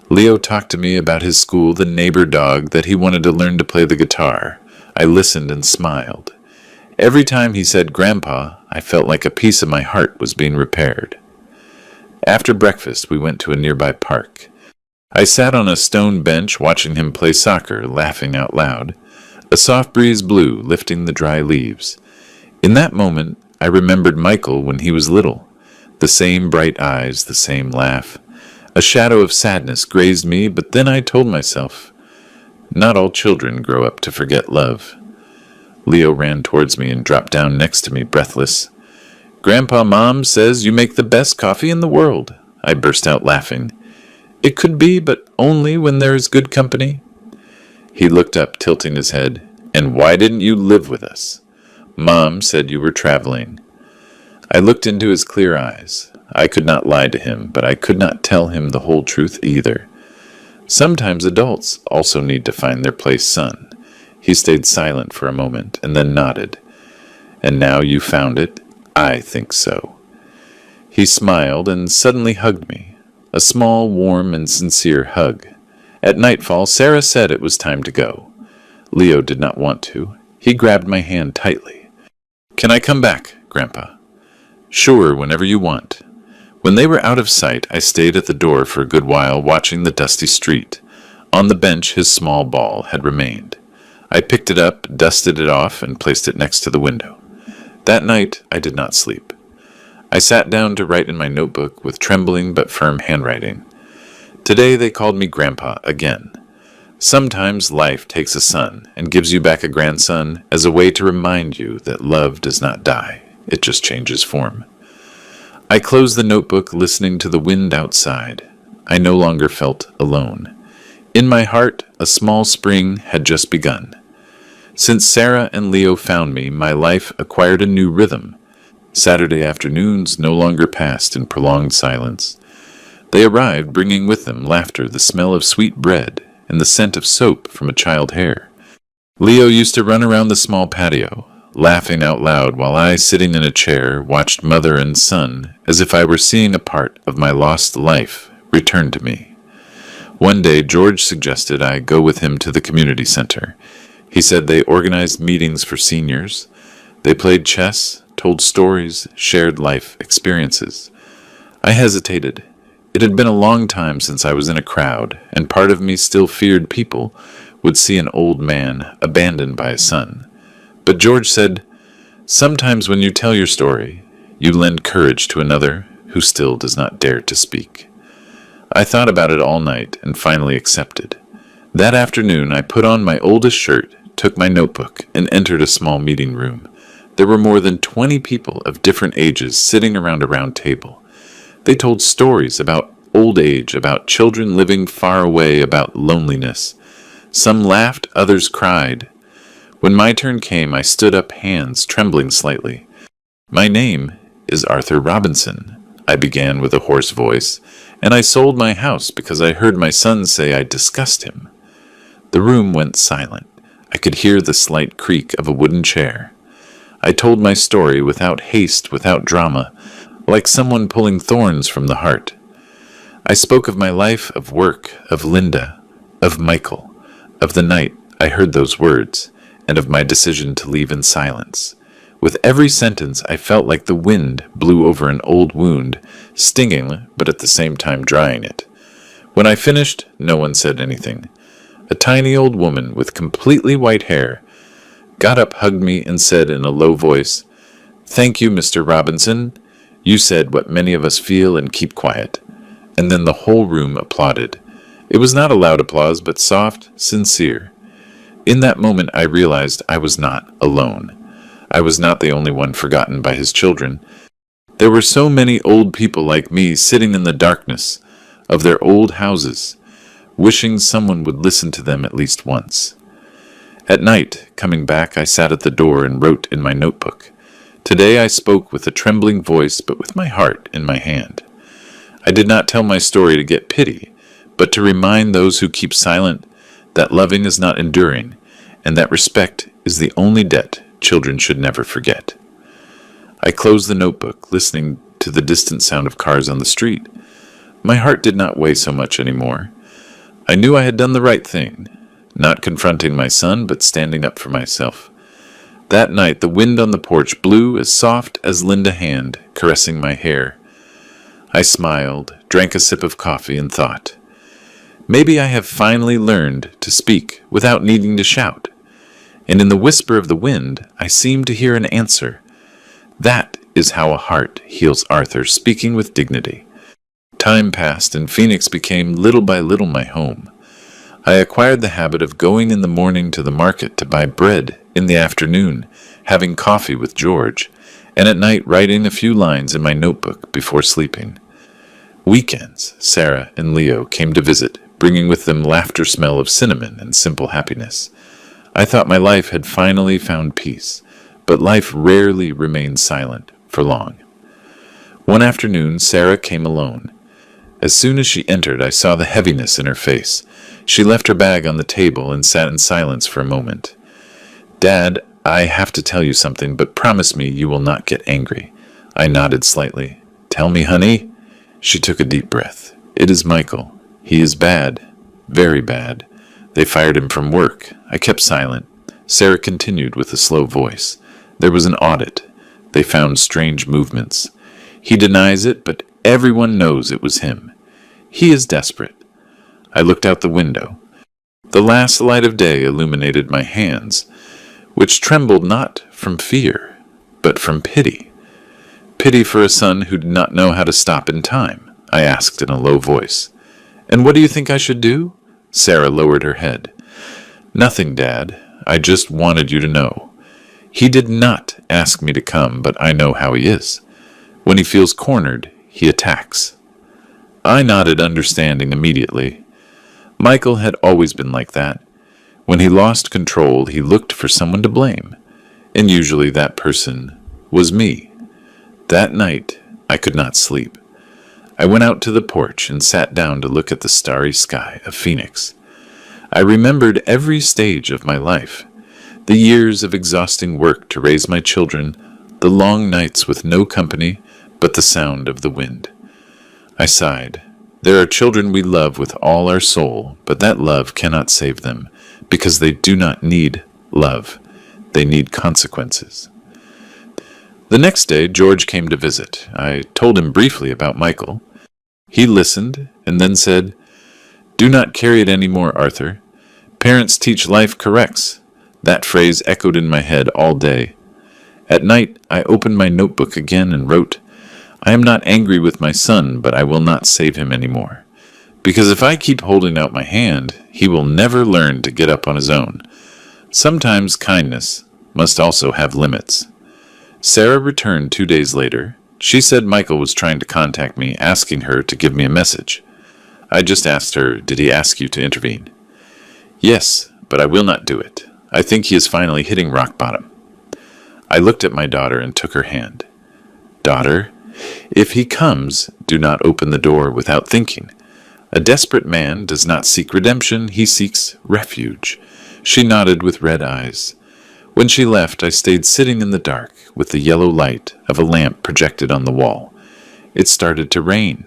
Leo talked to me about his school, the neighbor dog, that he wanted to learn to play the guitar. I listened and smiled. Every time he said Grandpa, I felt like a piece of my heart was being repaired. After breakfast, we went to a nearby park. I sat on a stone bench watching him play soccer, laughing out loud. A soft breeze blew, lifting the dry leaves. In that moment, I remembered Michael when he was little. The same bright eyes, the same laugh. A shadow of sadness grazed me, but then I told myself, not all children grow up to forget love. Leo ran towards me and dropped down next to me, breathless. "Grandpa, Mom says you make the best coffee in the world." I burst out laughing. "It could be, but only when there is good company." He looked up, tilting his head. "And why didn't you live with us?" "Mom said you were traveling." I looked into his clear eyes. I could not lie to him, but I could not tell him the whole truth either. Sometimes adults also need to find their place, son. He stayed silent for a moment and then nodded. "And now you found it? I think so." He smiled and suddenly hugged me. A small, warm, and sincere hug. At nightfall, Sarah said it was time to go. Leo did not want to. He grabbed my hand tightly. "Can I come back, Grandpa?" "Sure, whenever you want." When they were out of sight, I stayed at the door for a good while, watching the dusty street. On the bench, his small ball had remained. I picked it up, dusted it off, and placed it next to the window. That night, I did not sleep. I sat down to write in my notebook with trembling but firm handwriting. Today they called me Grandpa again. Sometimes life takes a son and gives you back a grandson as a way to remind you that love does not die. It just changes form. I closed the notebook, listening to the wind outside. I no longer felt alone. In my heart, a small spring had just begun. Since Sarah and Leo found me, my life acquired a new rhythm. Saturday afternoons no longer passed in prolonged silence. They arrived, bringing with them laughter, the smell of sweet bread, and the scent of soap from a child hair. Leo used to run around the small patio, laughing out loud while I, sitting in a chair, watched mother and son as if I were seeing a part of my lost life return to me. One day, George suggested I go with him to the community center. He said they organized meetings for seniors. They played chess, told stories, shared life experiences. I hesitated. It had been a long time since I was in a crowd, and part of me still feared people would see an old man abandoned by a son. But George said, "Sometimes when you tell your story, you lend courage to another who still does not dare to speak." I thought about it all night and finally accepted. That afternoon, I put on my oldest shirt, took my notebook, and entered a small meeting room. There were more than 20 people of different ages sitting around a round table. They told stories about old age, about children living far away, about loneliness. Some laughed, others cried. When my turn came, I stood up, hands trembling slightly. "My name is Arthur Robinson," I began with a hoarse voice, "and I sold my house because I heard my son say I disgust him." The room went silent. I could hear the slight creak of a wooden chair. I told my story without haste, without drama, like someone pulling thorns from the heart. I spoke of my life, of work, of Linda, of Michael, of the night I heard those words, and of my decision to leave in silence. With every sentence, I felt like the wind blew over an old wound, stinging, but at the same time drying it. When I finished, no one said anything. A tiny old woman with completely white hair got up, hugged me, and said in a low voice, "Thank you, Mr. Robinson. You said what many of us feel and keep quiet." And then the whole room applauded. It was not a loud applause, but soft, sincere. In that moment, I realized I was not alone. I was not the only one forgotten by his children. There were so many old people like me sitting in the darkness of their old houses, wishing someone would listen to them at least once. At night, coming back, I sat at the door and wrote in my notebook. Today I spoke with a trembling voice, but with my heart in my hand. I did not tell my story to get pity, but to remind those who keep silent that loving is not enduring, and that respect is the only debt children should never forget. I closed the notebook, listening to the distant sound of cars on the street. My heart did not weigh so much anymore. I knew I had done the right thing, not confronting my son, but standing up for myself. That night, the wind on the porch blew as soft as Linda hand caressing my hair. I smiled, drank a sip of coffee, and thought, maybe I have finally learned to speak without needing to shout. And in the whisper of the wind, I seemed to hear an answer. That is how a heart heals Arthur, speaking with dignity. Time passed, and Phoenix became little by little my home. I acquired the habit of going in the morning to the market to buy bread, in the afternoon, having coffee with George, and at night writing a few lines in my notebook before sleeping. Weekends, Sarah and Leo came to visit, bringing with them laughter, smell of cinnamon, and simple happiness. I thought my life had finally found peace, but life rarely remains silent for long. One afternoon, Sarah came alone. As soon as she entered, I saw the heaviness in her face. She left her bag on the table and sat in silence for a moment. "Dad, I have to tell you something, but promise me you will not get angry." I nodded slightly. "Tell me, honey." She took a deep breath. "It is Michael. He is bad. Very bad. They fired him from work." I kept silent. Sarah continued with a slow voice. "There was an audit. They found strange movements. He denies it, but everyone knows it was him. He is desperate." I looked out the window. The last light of day illuminated my hands, which trembled not from fear, but from pity. Pity for a son who did not know how to stop in time, I asked in a low voice. "And what do you think I should do?" Sarah lowered her head. "Nothing, Dad. I just wanted you to know. He did not ask me to come, but I know how he is. When he feels cornered, he attacks." I nodded, understanding immediately. Michael had always been like that. When he lost control, he looked for someone to blame, and usually that person was me. That night, I could not sleep. I went out to the porch and sat down to look at the starry sky of Phoenix. I remembered every stage of my life. The years of exhausting work to raise my children, the long nights with no company but the sound of the wind. I sighed. There are children we love with all our soul, but that love cannot save them, because they do not need love. They need consequences. The next day, George came to visit. I told him briefly about Michael. He listened and then said, "Do not carry it any more, Arthur. Parents teach, life corrects." That phrase echoed in my head all day. At night, I opened my notebook again and wrote, "I am not angry with my son, but I will not save him anymore. Because if I keep holding out my hand, he will never learn to get up on his own. Sometimes kindness must also have limits." Sarah returned 2 days later. She said Michael was trying to contact me, asking her to give me a message. I just asked her, "Did he ask you to intervene?" "Yes, but I will not do it. I think he is finally hitting rock bottom." I looked at my daughter and took her hand. "Daughter, if he comes, do not open the door without thinking. A desperate man does not seek redemption, he seeks refuge." She nodded with red eyes. When she left, I stayed sitting in the dark with the yellow light of a lamp projected on the wall. It started to rain.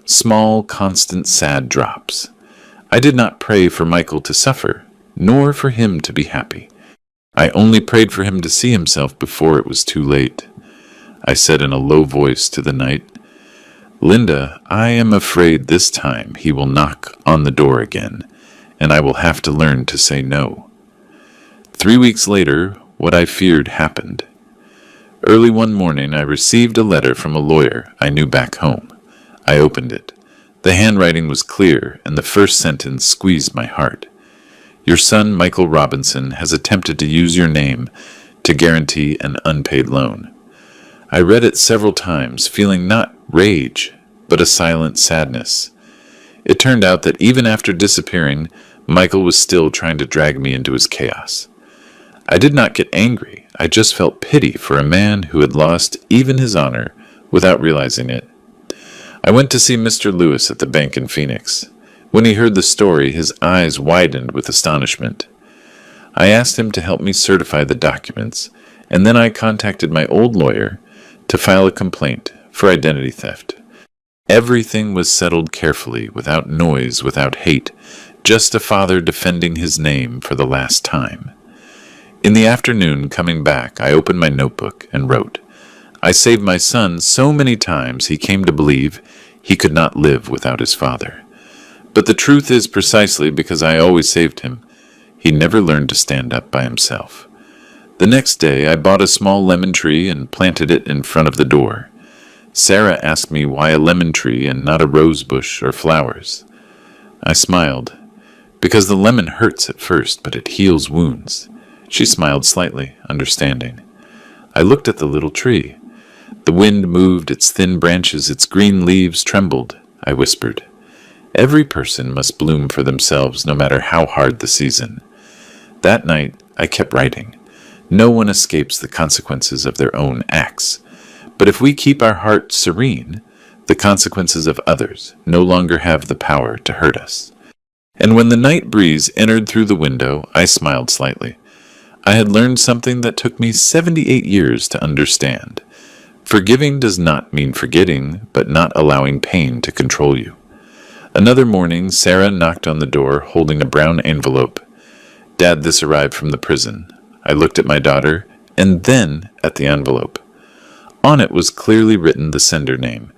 Small, constant, sad drops. I did not pray for Michael to suffer, nor for him to be happy. I only prayed for him to see himself before it was too late. I said in a low voice to the night, "Linda, I am afraid this time he will knock on the door again, and I will have to learn to say no." 3 weeks later, what I feared happened. Early one morning, I received a letter from a lawyer I knew back home. I opened it. The handwriting was clear, and the first sentence squeezed my heart. "Your son, Michael Robinson, has attempted to use your name to guarantee an unpaid loan." I read it several times, feeling not rage, but a silent sadness. It turned out that even after disappearing, Michael was still trying to drag me into his chaos. I did not get angry. I just felt pity for a man who had lost even his honor without realizing it. I went to see Mr. Lewis at the bank in Phoenix. When he heard the story, his eyes widened with astonishment. I asked him to help me certify the documents, and then I contacted my old lawyer to file a complaint for identity theft. Everything was settled carefully, without noise, without hate, just a father defending his name for the last time. In the afternoon, coming back, I opened my notebook and wrote, "I saved my son so many times he came to believe he could not live without his father. But the truth is precisely because I always saved him, he never learned to stand up by himself." The next day, I bought a small lemon tree and planted it in front of the door. Sarah asked me why a lemon tree and not a rose bush or flowers. I smiled. "Because the lemon hurts at first, but it heals wounds." She smiled slightly, understanding. I looked at the little tree. The wind moved its thin branches, its green leaves trembled. I whispered, "Every person must bloom for themselves, no matter how hard the season." That night, I kept writing. No one escapes the consequences of their own acts. But if we keep our heart serene, the consequences of others no longer have the power to hurt us. And when the night breeze entered through the window, I smiled slightly. I had learned something that took me 78 years to understand. Forgiving does not mean forgetting, but not allowing pain to control you. Another morning, Sarah knocked on the door, holding a brown envelope. "Dad, this arrived from the prison." I looked at my daughter, and then at the envelope. On it was clearly written the sender name,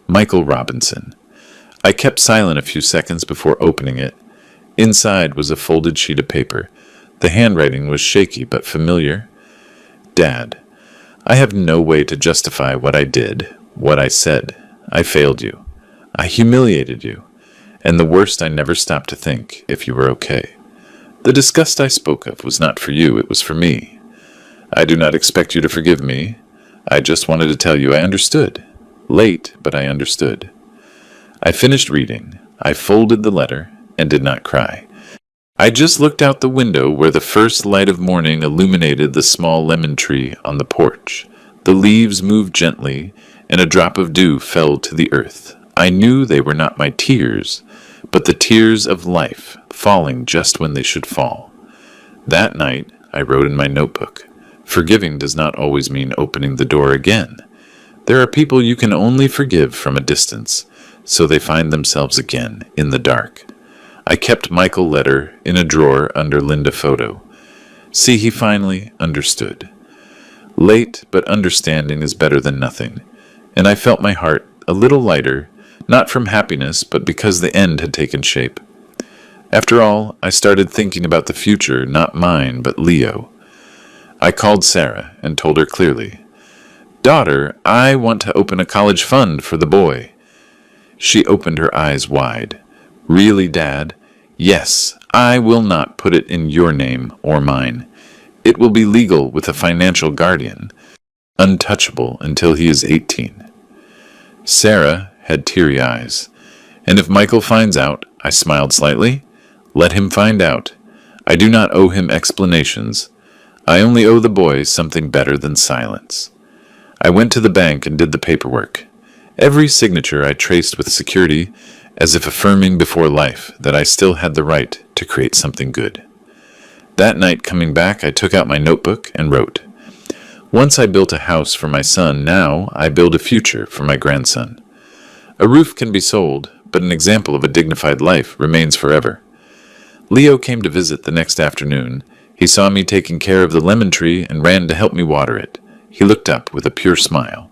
Michael Robinson. I kept silent a few seconds before opening it. Inside was a folded sheet of paper. The handwriting was shaky but familiar. "Dad, I have no way to justify what I did, what I said. I failed you. I humiliated you. And the worst, I never stopped to think if you were okay. The disgust I spoke of was not for you, it was for me. I do not expect you to forgive me. I just wanted to tell you I understood. Late, but I understood." I finished reading. I folded the letter and did not cry. I just looked out the window where the first light of morning illuminated the small lemon tree on the porch. The leaves moved gently, and a drop of dew fell to the earth. I knew they were not my tears, but the tears of life falling just when they should fall. That night, I wrote in my notebook, forgiving does not always mean opening the door again. There are people you can only forgive from a distance, so they find themselves again in the dark. I kept Michael's letter in a drawer under Linda photo. See, he finally understood. Late, but understanding is better than nothing, and I felt my heart a little lighter, not from happiness, but because the end had taken shape. After all, I started thinking about the future, not mine, but Leo. I called Sarah and told her clearly, "Daughter, I want to open a college fund for the boy." She opened her eyes wide. "Really, Dad?" "Yes, I will not put it in your name or mine. It will be legal with a financial guardian, untouchable until he is 18. Sarah had teary eyes. "And if Michael finds out," I smiled slightly, "let him find out. I do not owe him explanations. I only owe the boy something better than silence." I went to the bank and did the paperwork. Every signature I traced with security, as if affirming before life that I still had the right to create something good. That night coming back, I took out my notebook and wrote, "Once I built a house for my son, now I build a future for my grandson. A roof can be sold, but an example of a dignified life remains forever." Leo came to visit the next afternoon. He saw me taking care of the lemon tree and ran to help me water it. He looked up with a pure smile.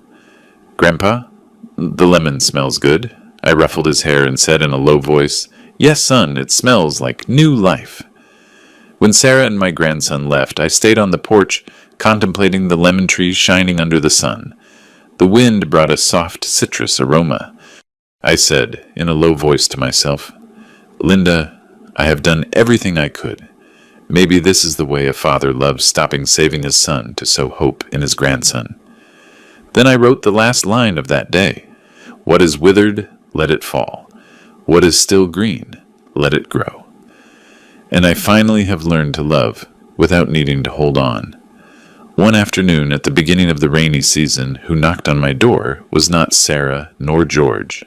"Grandpa, the lemon smells good." I ruffled his hair and said in a low voice, "Yes, son, it smells like new life." When Sarah and my grandson left, I stayed on the porch, contemplating the lemon trees shining under the sun. The wind brought a soft citrus aroma. I said, in a low voice to myself, "Linda, I have done everything I could. Maybe this is the way a father loves stopping saving his son to sow hope in his grandson." Then I wrote the last line of that day. "What is withered, let it fall. What is still green, let it grow." And I finally have learned to love without needing to hold on. One afternoon at the beginning of the rainy season, who knocked on my door was not Sarah nor George,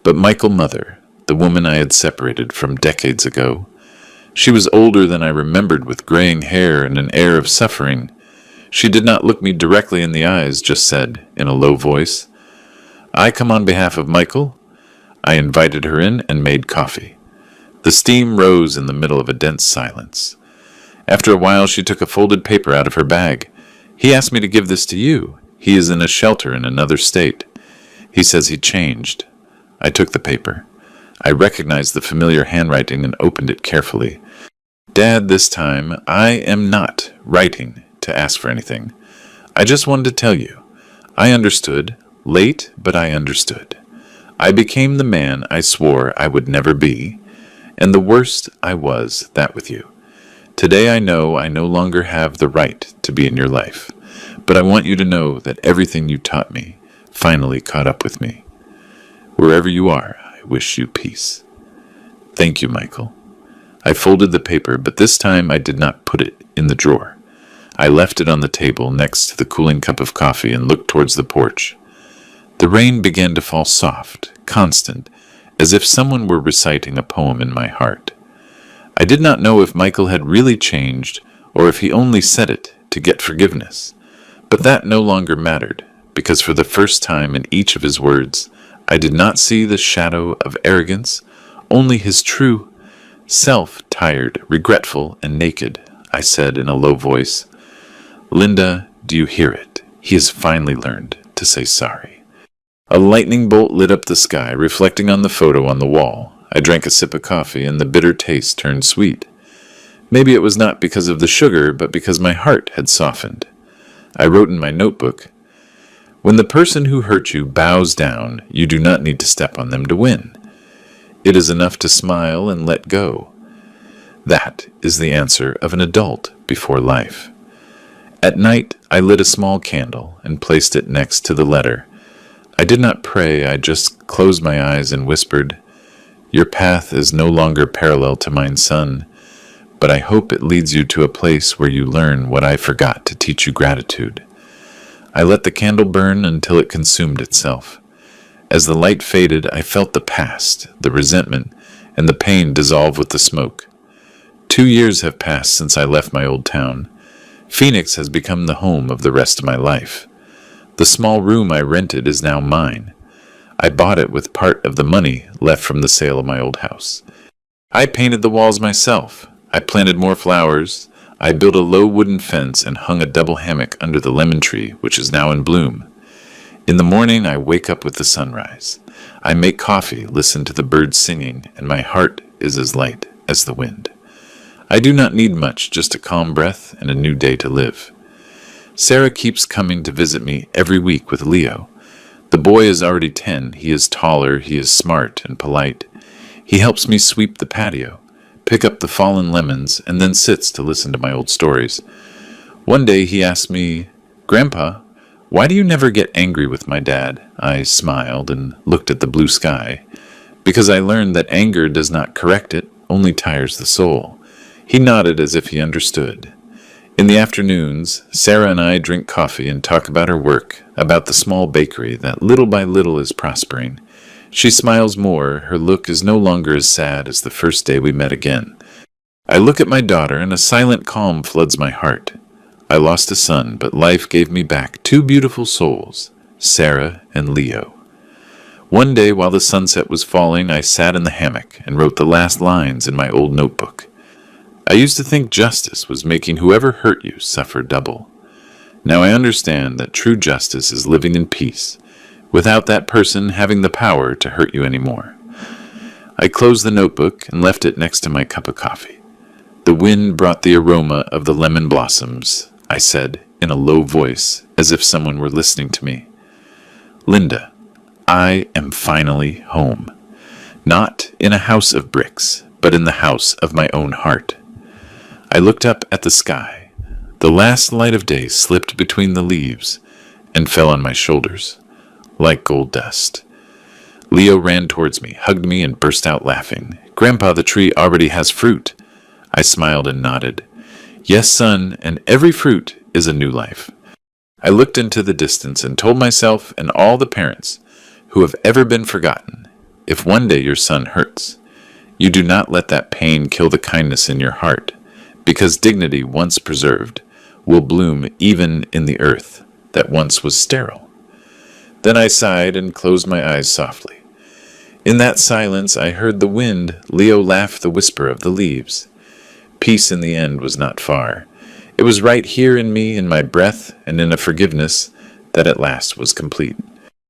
but Michael's mother, the woman I had separated from decades ago. She was older than I remembered, with graying hair and an air of suffering. She did not look me directly in the eyes, just said, in a low voice, "I come on behalf of Michael." I invited her in and made coffee. The steam rose in the middle of a dense silence. After a while, she took a folded paper out of her bag. "He asked me to give this to you. He is in a shelter in another state. He says he changed." I took the paper. I recognized the familiar handwriting and opened it carefully. "Dad, this time, I am not writing to ask for anything. I just wanted to tell you. I understood. Late, but I understood. I became the man I swore I would never be, and the worst I was, that with you. Today I know I no longer have the right to be in your life, but I want you to know that everything you taught me finally caught up with me. Wherever you are, I wish you peace. Thank you, Michael." I folded the paper, but this time I did not put it in the drawer. I left it on the table next to the cooling cup of coffee and looked towards the porch. The rain began to fall soft, constant, as if someone were reciting a poem in my heart. I did not know if Michael had really changed or if he only said it to get forgiveness, but that no longer mattered, because for the first time in each of his words, I did not see the shadow of arrogance, only his true self, tired, regretful, and naked. I said in a low voice, "Linda, do you hear it? He has finally learned to say sorry." A lightning bolt lit up the sky, reflecting on the photo on the wall. I drank a sip of coffee, and the bitter taste turned sweet. Maybe it was not because of the sugar, but because my heart had softened. I wrote in my notebook, "When the person who hurt you bows down, you do not need to step on them to win. It is enough to smile and let go. That is the answer of an adult before life." At night, I lit a small candle and placed it next to the letter. I did not pray, I just closed my eyes and whispered, "Your path is no longer parallel to mine, son, but I hope it leads you to a place where you learn what I forgot to teach you, gratitude." I let the candle burn until it consumed itself. As the light faded, I felt the past, the resentment, and the pain dissolve with the smoke. 2 years have passed since I left my old town. Phoenix has become the home of the rest of my life. The small room I rented is now mine. I bought it with part of the money left from the sale of my old house. I painted the walls myself. I planted more flowers. I built a low wooden fence and hung a double hammock under the lemon tree, which is now in bloom. In the morning, I wake up with the sunrise. I make coffee, listen to the birds singing, and my heart is as light as the wind. I do not need much, just a calm breath and a new day to live. Sarah keeps coming to visit me every week with Leo. The boy is already 10. He is taller, he is smart and polite. He helps me sweep the patio, pick up the fallen lemons, and then sits to listen to my old stories. One day he asked me, "Grandpa, why do you never get angry with my dad?" I smiled and looked at the blue sky, because I learned that anger does not correct it, only tires the soul. He nodded as if he understood. In the afternoons, Sarah and I drink coffee and talk about her work, about the small bakery that little by little is prospering. She smiles more. Her look is no longer as sad as the first day we met again. I look at my daughter, and a silent calm floods my heart. I lost a son, but life gave me back two beautiful souls, Sarah and Leo. One day, while the sunset was falling, I sat in the hammock and wrote the last lines in my old notebook. I used to think justice was making whoever hurt you suffer double. Now I understand that true justice is living in peace, without that person having the power to hurt you anymore. I closed the notebook and left it next to my cup of coffee. The wind brought the aroma of the lemon blossoms. I said, in a low voice, as if someone were listening to me. "Linda, I am finally home. Not in a house of bricks, but in the house of my own heart." I looked up at the sky. The last light of day slipped between the leaves and fell on my shoulders, like gold dust. Leo ran towards me, hugged me, and burst out laughing. "Grandpa, the tree already has fruit." I smiled and nodded. "Yes, son, and every fruit is a new life." I looked into the distance and told myself and all the parents who have ever been forgotten, if one day your son hurts, you do not let that pain kill the kindness in your heart, because dignity once preserved will bloom even in the earth that once was sterile. Then I sighed and closed my eyes softly. In that silence I heard the wind. Leo laughed the whisper of the leaves. Peace in the end was not far. It was right here in me, in my breath, and in a forgiveness that at last was complete.